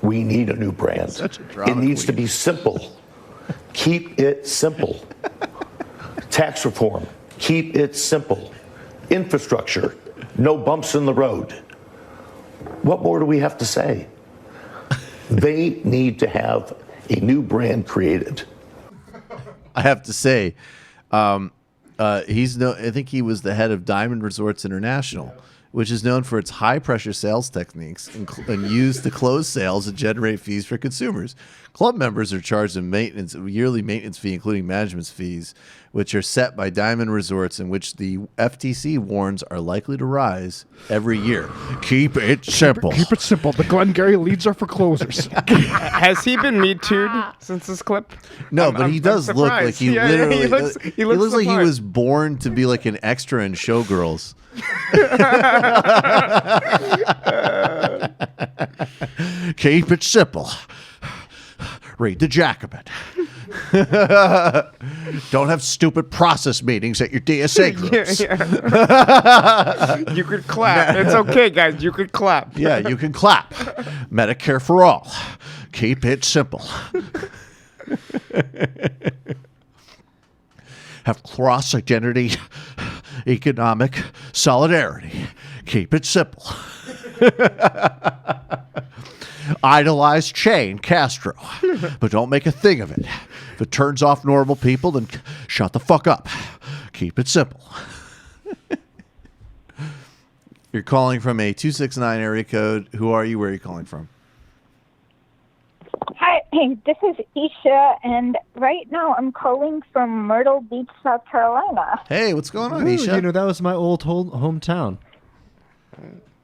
We need a new brand. It needs to be simple. Keep it simple. Tax reform, keep it simple. Infrastructure, no bumps in the road. What more do we have to say? They need to have a new brand created. I have to say, I think he was the head of Diamond Resorts International, which is known for its high-pressure sales techniques and used to close sales and generate fees for consumers. Club members are charged a yearly maintenance fee, including management fees, which are set by Diamond Resorts, and which the FTC warns are likely to rise every year. Keep it simple. Keep it simple. The Glengarry leads are for closers. Has he been Me Too'd since this clip? No, but he does look like he literally he looks like he the part. was born to be like an extra in Showgirls. Keep it simple. Read the Jacobin. Don't have stupid process meetings at your DSA groups. You could clap. It's okay, guys. You could clap. Yeah, you can clap. Medicare for all. Keep it simple. Have cross-identity economic solidarity. Keep it simple. Idolize Che and Castro, but don't make a thing of it. If it turns off normal people, then shut the fuck up. Keep it simple. You're calling from a 269 area code. Who are you? Where are you calling from? Hi, this is Isha, and right now I'm calling from Myrtle Beach, South Carolina. Hey, what's going on, Ooh, Isha? that was my old hometown.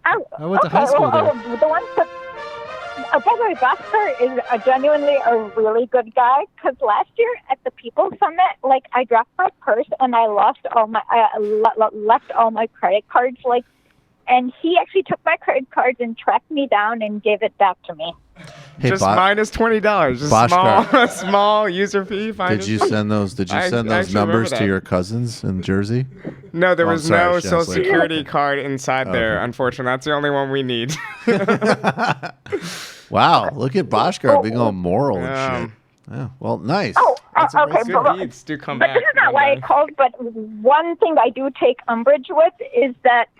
I went to high school there. The one that, by the way, Bhaskar is genuinely a really good guy, because last year at the People Summit, I dropped my purse and I lost all my, left all my credit cards, and he actually took my credit cards and tracked me down and gave it back to me. Hey, just minus $20. Just Bhaskar. small user fee. Did you send those? Did you send those numbers to your cousins in Jersey? No, there was no Social Security card inside there. Unfortunately, that's the only one we need. Wow, look at Bhaskar being all moral and shit. Yeah, well, nice. Okay, deeds do come but back. this is not why I called. But one thing I do take umbrage with is that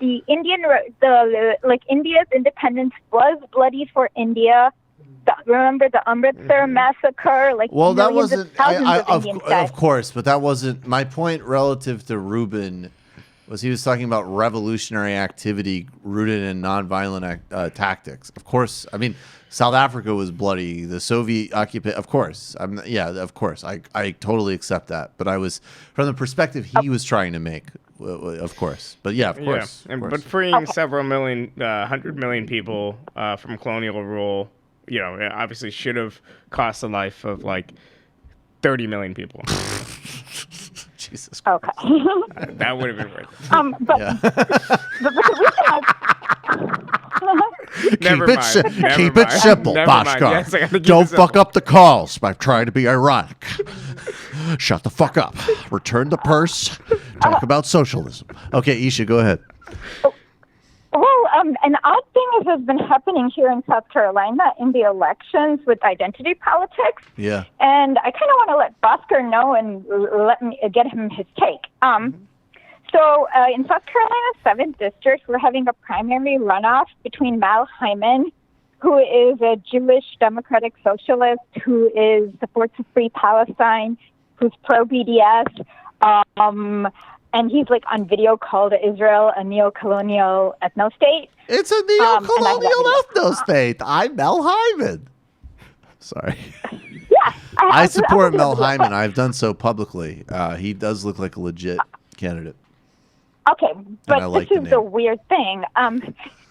the India's independence was bloody for India. Remember the Amritsar massacre? Well, that wasn't. Of course, but that wasn't my point. Relative to Rubin, was he was talking about revolutionary activity rooted in nonviolent tactics. Of course, I mean South Africa was bloody. The Soviet occupation. Of course, of course, I totally accept that. But I was from the perspective he was trying to make. Of course, but yeah, of course. Yeah. But freeing several million, 100 million people from colonial rule, obviously should have cost the life of 30 million people. Jesus Christ. Okay. That would have been worth it. But the reason Keep it simple, Bhaskar. Yes, I gotta keep Don't it simple. fuck up the calls by trying to be ironic. Shut the fuck up. Return the purse. Talk about socialism. Okay, Isha, go ahead. Well, an odd thing has been happening here in South Carolina in the elections with identity politics. Yeah. And I kind of want to let Bhaskar know and let me get him his take. So in South Carolina's 7th district, we're having a primary runoff between Mal Hyman, who is a Jewish democratic socialist, who supports a free Palestine, who's pro-BDS, and he's like on video called Israel a neo-colonial ethno-state. It's a neo-colonial ethno-state. I'm Mel Hyman. Sorry. Yeah. I support Mel Hyman. I've done so publicly. He does look like a legit candidate. Okay, but like this is the weird thing.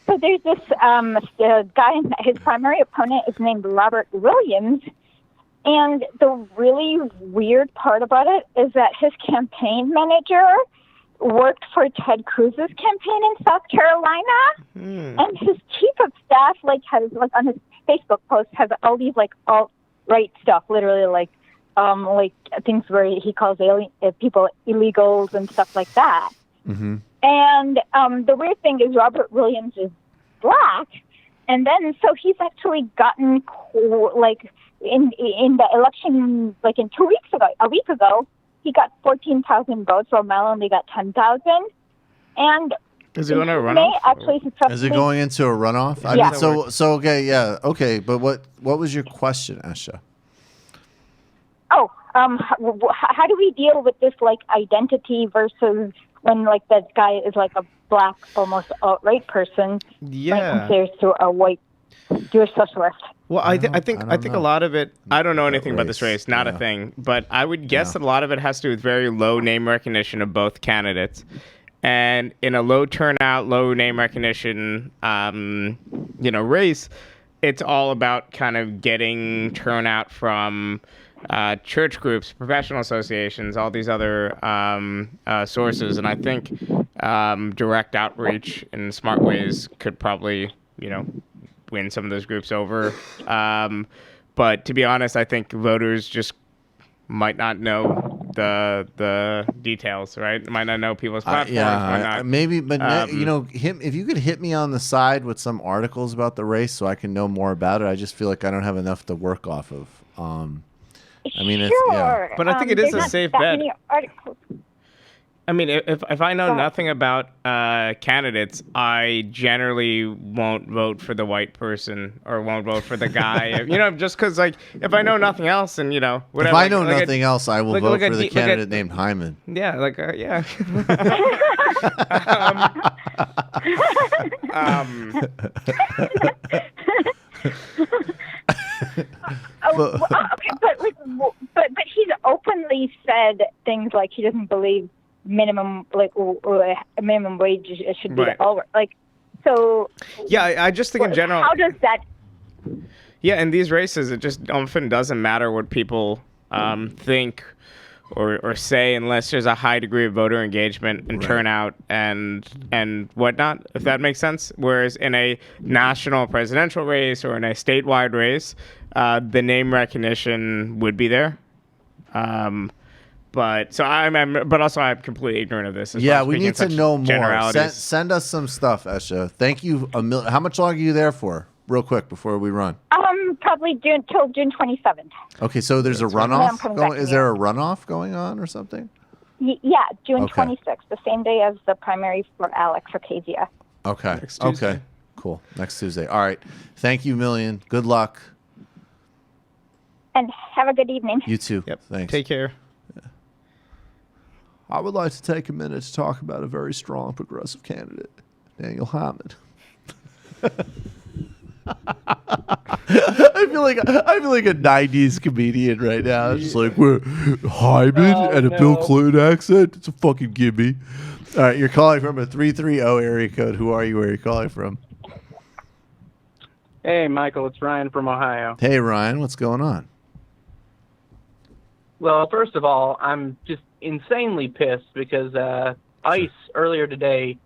So there's this guy, his primary opponent is named Robert Williams, and the really weird part about it is that his campaign manager worked for Ted Cruz's campaign in South Carolina, and his chief of staff has on his Facebook post has all these alt-right stuff, literally like things where he calls people illegals and stuff like that. Mm-hmm. And the weird thing is Robert Williams is black, and then so he's actually gotten in the election in 2 weeks ago, a week ago, he got 14,000 votes, while Mel only got 10,000. And is it going to run? Is it going into a runoff? I mean, so okay, yeah, okay. But what was your question, Asha? Oh, how do we deal with this identity versus when that guy is a black, almost alt-right person, compared to a white Jewish socialist? Well, I think a lot of it. I don't know anything about this race, not a thing. But I would guess that a lot of it has to do with very low name recognition of both candidates, and in a low turnout, low name recognition, race, it's all about kind of getting turnout from church groups, professional associations, all these other sources, and I think direct outreach in smart ways could probably, win some of those groups over. But to be honest, I think voters just might not know the details, right? Might not know people's platforms. Maybe, but if you could hit me on the side with some articles about the race so I can know more about it. I just feel like I don't have enough to work off of. But I think it is a safe bet. I mean, if I know nothing about candidates, I generally won't vote for the white person or won't vote for the guy. Just because, if I know nothing else, and whatever. If I know nothing else, I will vote for the candidate named Hyman. Yeah, yeah. But he's openly said things like he doesn't believe minimum wage should be over. Yeah, I just think in general. How does that? Yeah, in these races, it just often doesn't matter what people think or say unless there's a high degree of voter engagement and turnout and whatnot, if that makes sense. Whereas in a national presidential race or in a statewide race, the name recognition would be there. But also I'm completely ignorant of this. Yeah, we need to know more. Send us some stuff, Esha. Thank you. How much longer are you there for? Real quick before we run. Probably till June 27th. Okay, so there's a runoff. Is there a runoff going on or something? Yeah, June 26th, the same day as the primary for Alex Ocasio. Okay. Okay. Cool. Next Tuesday. All right. Thank you, Million. Good luck. And have a good evening. You too. Yep. Thanks. Take care. I would like to take a minute to talk about a very strong progressive candidate, Daniel Hyman. I feel like a '90s comedian right now. It's just like we're Hyman and a Bill Clinton accent. It's a fucking gimme. All right, you're calling from a 330 area code. Who are you? Where are you calling from? Hey, Michael. It's Ryan from Ohio. Hey, Ryan. What's going on? Well, first of all, I'm just insanely pissed because ICE earlier today,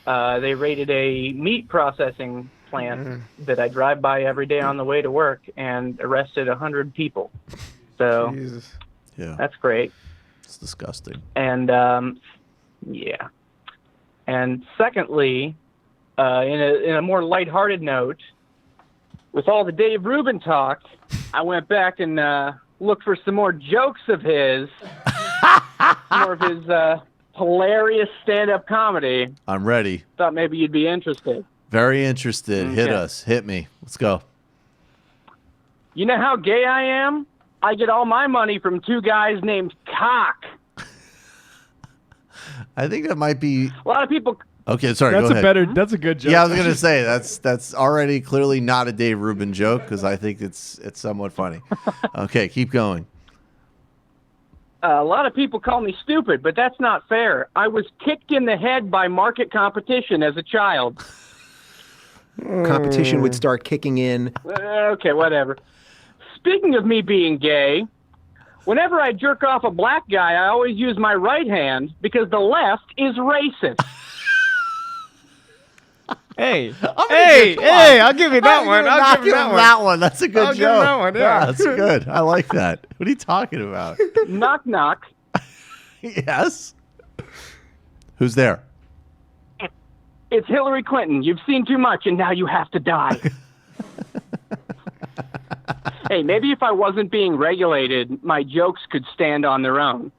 they raided a meat processing plant that I drive by every day on the way to work and arrested 100 people. So Yeah, that's great. it's disgusting. And yeah. And secondly, in a more lighthearted note, with all the Dave Rubin talk, I went back and looked for some more jokes of his, more of his hilarious stand-up comedy. I'm ready. Thought maybe you'd be interested. Very interested. Okay. Hit us. Hit me. Let's go. You know how gay I am? I get all my money from two guys named Cock. I think that might be. A lot of people. Okay, sorry. That's go ahead. That's a good joke. Yeah, I was gonna say that's already clearly not a Dave Rubin joke because I think it's somewhat funny. Okay, keep going. A lot of people call me stupid, but that's not fair. I was kicked in the head by market competition as a child. Competition would start kicking in. Okay, whatever. Speaking of me being gay, whenever I jerk off a black guy, I always use my right hand because the left is racist. Hey, I'll give you that one. I'll give you that one. That's a good I'll joke. give him that one, yeah. That's good. I like that. What are you talking about? Knock, knock. Yes. Who's there? It's Hillary Clinton. You've seen too much, and now you have to die. Hey, maybe if I wasn't being regulated, my jokes could stand on their own.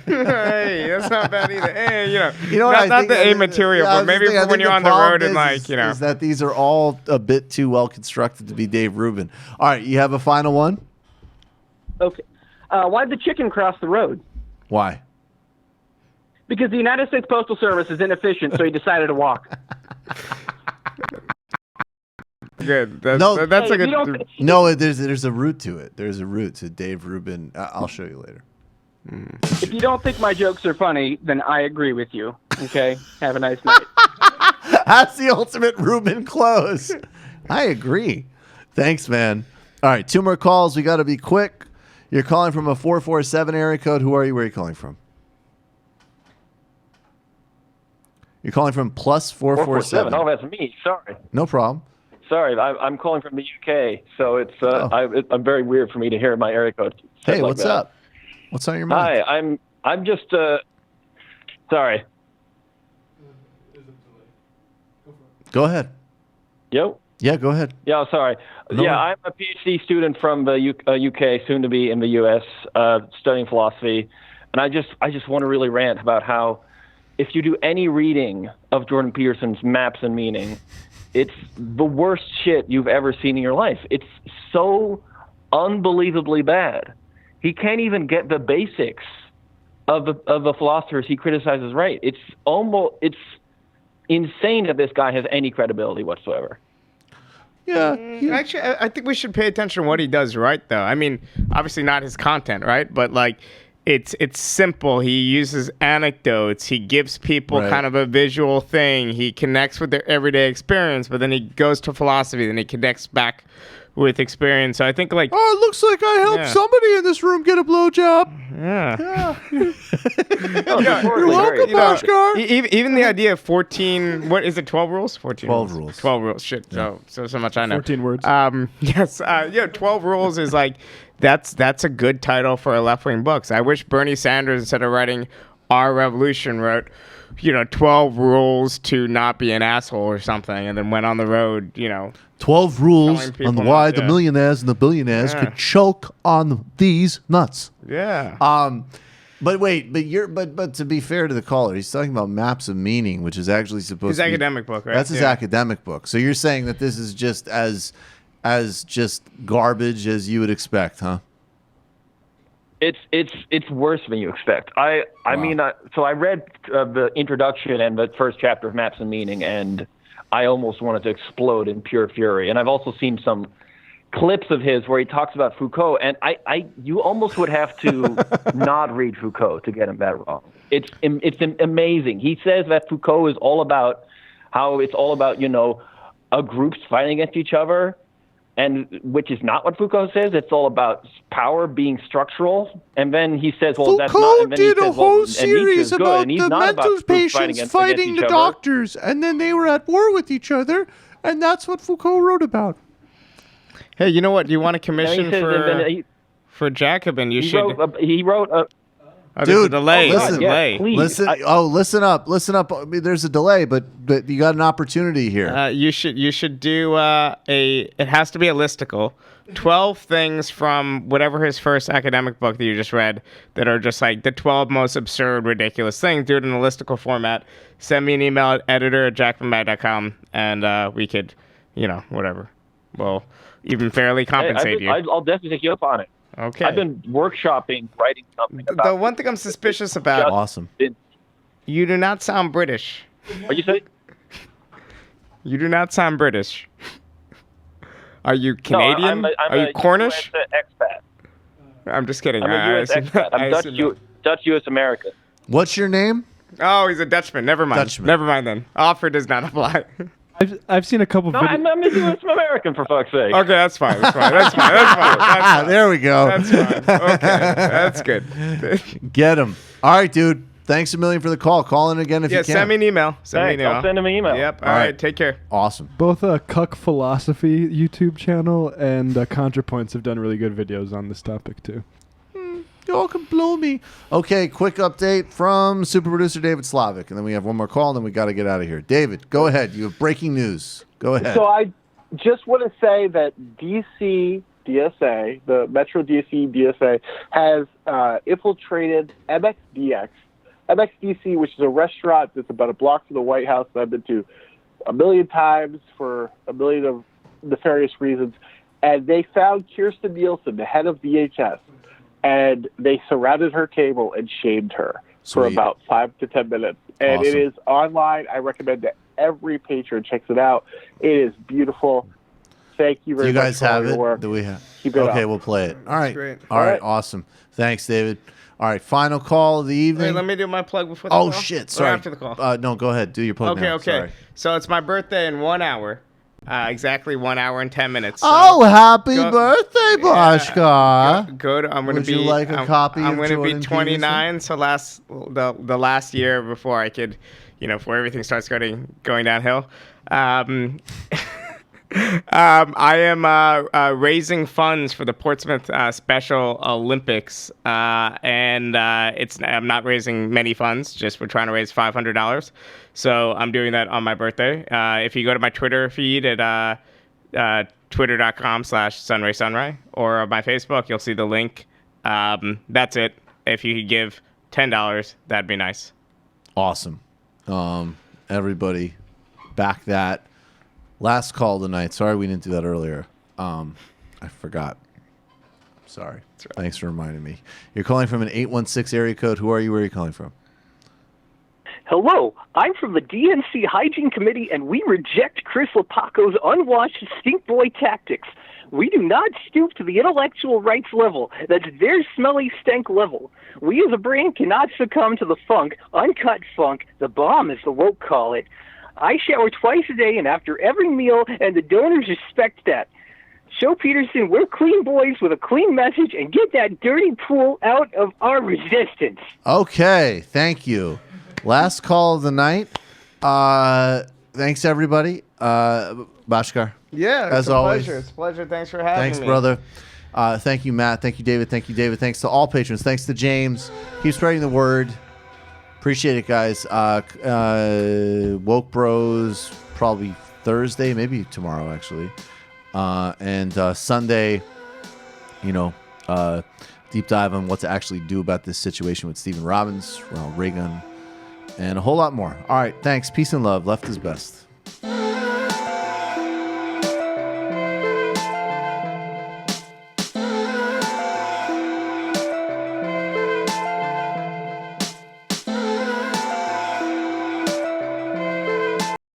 Hey, that's not bad either. Hey, You know what not the A material, but maybe for when you're on the road and is that these are all a bit too well constructed to be Dave Rubin. All right, you have a final one? Okay. Why'd the chicken cross the road? Why? Because the United States Postal Service is inefficient, so he decided to walk. Good. No, That's a good. No, there's a root to it. There's a root to Dave Rubin. I'll show you later. If you don't think my jokes are funny, then I agree with you. Okay? Have a nice night. That's the ultimate Rubin close. I agree. Thanks, man. All right, 2 more calls. We got to be quick. You're calling from a 447 area code. Who are you? Where are you calling from? You're calling from plus 447. Oh, that's me. Sorry. No problem. Sorry, I'm calling from the UK, so it's I'm very weird for me to hear my area code. Hey, what's up? What's on your mind? Hi, I'm just sorry. Go ahead. Yo. Yeah, go ahead. Yeah, sorry. No. Yeah, I'm a PhD student from the UK, soon to be in the US, studying philosophy, and I just want to really rant about how if you do any reading of Jordan Peterson's Maps and Meaning, it's the worst shit you've ever seen in your life. It's so unbelievably bad. He can't even get the basics of the philosophers he criticizes right. It's insane that this guy has any credibility whatsoever. Yeah. Actually, I think we should pay attention to what he does right, though. I mean, obviously not his content, right? But it's simple. He uses anecdotes. He gives people kind of a visual thing. He connects with their everyday experience, but then he goes to philosophy. Then he connects back with experience. So I think it looks like I helped somebody in this room get a blowjob. Yeah. You're welcome, Bhaskar. Even the idea of 14, what is it, 12 rules? 14 12 rules. 12 rules. Shit. Yeah. So much I know. 14 words. Yes. 12 rules is that's a good title for a left-wing book. So I wish Bernie Sanders, instead of writing Our Revolution, wrote 12 rules to not be an asshole or something, and then went on the road, 12 rules on why the yeah. millionaires and the billionaires could choke on these nuts. Yeah. But to be fair to the caller, he's talking about Maps of Meaning, which is actually supposed his to be his academic book, right? That's his academic book. So you're saying that this is just as just garbage as you would expect, huh? It's worse than you expect. I mean, so I read the introduction and the first chapter of Maps and Meaning, and I almost wanted to explode in pure fury. And I've also seen some clips of his where he talks about Foucault, and you almost would have to not read Foucault to get him that wrong. It's amazing. He says that Foucault is all about how it's all about a groups fighting against each other. and which is not what Foucault says. It's all about power being structural. And then he says, well, that's not. And then he did says, a whole well, and Nietzsche series is good, about and he's the not mental about patients fighting the doctors, and then they were at war with each other, and that's what Foucault wrote about. Hey, you know what? You want a commission says- for Jacobin? You He should. wrote a. Oh, there's a Dude, delay. listen, delay. listen. Listen up. I mean, there's a delay, but you got an opportunity here. You should do it has to be a listicle. 12 things from whatever his first academic book that you just read that are just like the 12 most absurd, ridiculous things. Do it in a listicle format. Send me an email at editor@jackmanmag.com, and we could, whatever. Well, even fairly compensate you. I'll definitely take you up on it. Okay. I've been workshopping writing something about The one thing I'm suspicious about. Awesome. You do not sound British. What you say? You do not sound British. Are you Canadian? No, I'm Are you a Cornish? US expat. I'm just kidding. I'm a US expat. I'm Dutch US American. What's your name? Oh, he's a Dutchman. Never mind. Dutchman. Never mind then. Offer does not apply. I've seen a couple No, videos. I'm a US American, for fuck's sake. Okay, that's fine. That's fine. That's fine. That's fine. That's fine. There we go. That's fine. Okay, that's good. Get him. All right, dude. Thanks a million for the call. Call in again if you can. Send me an email. I'll send him an email. Yep. All right. Take care. Awesome. Both Cuck Philosophy YouTube channel and ContraPoints have done really good videos on this topic too. Y'all can blow me. Okay, quick update from super producer David Slavic, and then we have one more call, and then we got to get out of here. David, go ahead. You have breaking news. Go ahead. So I just want to say that DC DSA, the Metro DC DSA, has infiltrated MXDX. MXDC, which is a restaurant that's about a block from the White House that I've been to a million times for a million of nefarious reasons, and they found Kirsten Nielsen, the head of VHS, and they surrounded her table and shamed her for about 5 to 10 minutes. And Awesome. it is online. I recommend that every patron checks it out. It is beautiful. Thank you very Do you much guys for all have your it? work. Do we have? Keep it Okay, up. we'll play it. All right. great. All right. Awesome. Thanks, David. All right. Final call of the evening. Wait, let me do my plug before the Oh, call. shit. Or Sorry. after the call. No, go ahead. Do your plug Okay, now. okay. Sorry. So it's my birthday in 1 hour. Exactly 1 hour and 10 minutes. So Oh, happy birthday, Bhaskar. Go to. I'm going to Would be. you like a copy I'm of going to be Jordan 29. So the last year before I could, before everything starts going downhill. I am raising funds for the Portsmouth Special Olympics, and I'm not raising many funds. Just we're trying to raise $500. So I'm doing that on my birthday. If you go to my Twitter feed at twitter.com/sunraysunray or on my Facebook, you'll see the link. That's it. If you could give $10, that'd be nice. Awesome. Everybody, back that. Last call tonight. Sorry we didn't do that earlier. I forgot. Sorry. Thanks for reminding me. You're calling from an 816 area code. Who are you? Where are you calling from? Hello, I'm from the DNC Hygiene Committee, and we reject Chris Lepaco's unwashed stink boy tactics. We do not stoop to the intellectual rights level. That's their smelly stank level. We as a brand cannot succumb to the funk, uncut funk, the bomb as the woke call it. I shower twice a day and after every meal, and the donors respect that. Show Peterson we're clean boys with a clean message and get that dirty pool out of our resistance. Okay. Thank you. Last call of the night. Thanks, everybody. Bhaskar. Yeah, as it's a always. pleasure. It's a pleasure. Thanks for having Thanks, me. brother. Thank you, Matt. Thank you, David. Thank you, David. Thanks to all patrons. Thanks to James. Keep spreading the word. Appreciate it, guys. Woke Bros probably Thursday, maybe tomorrow, actually. And Sunday, deep dive on what to actually do about this situation with Stephen Robbins, Ronald Reagan, and a whole lot more. All right, thanks. Peace and love. Left is best.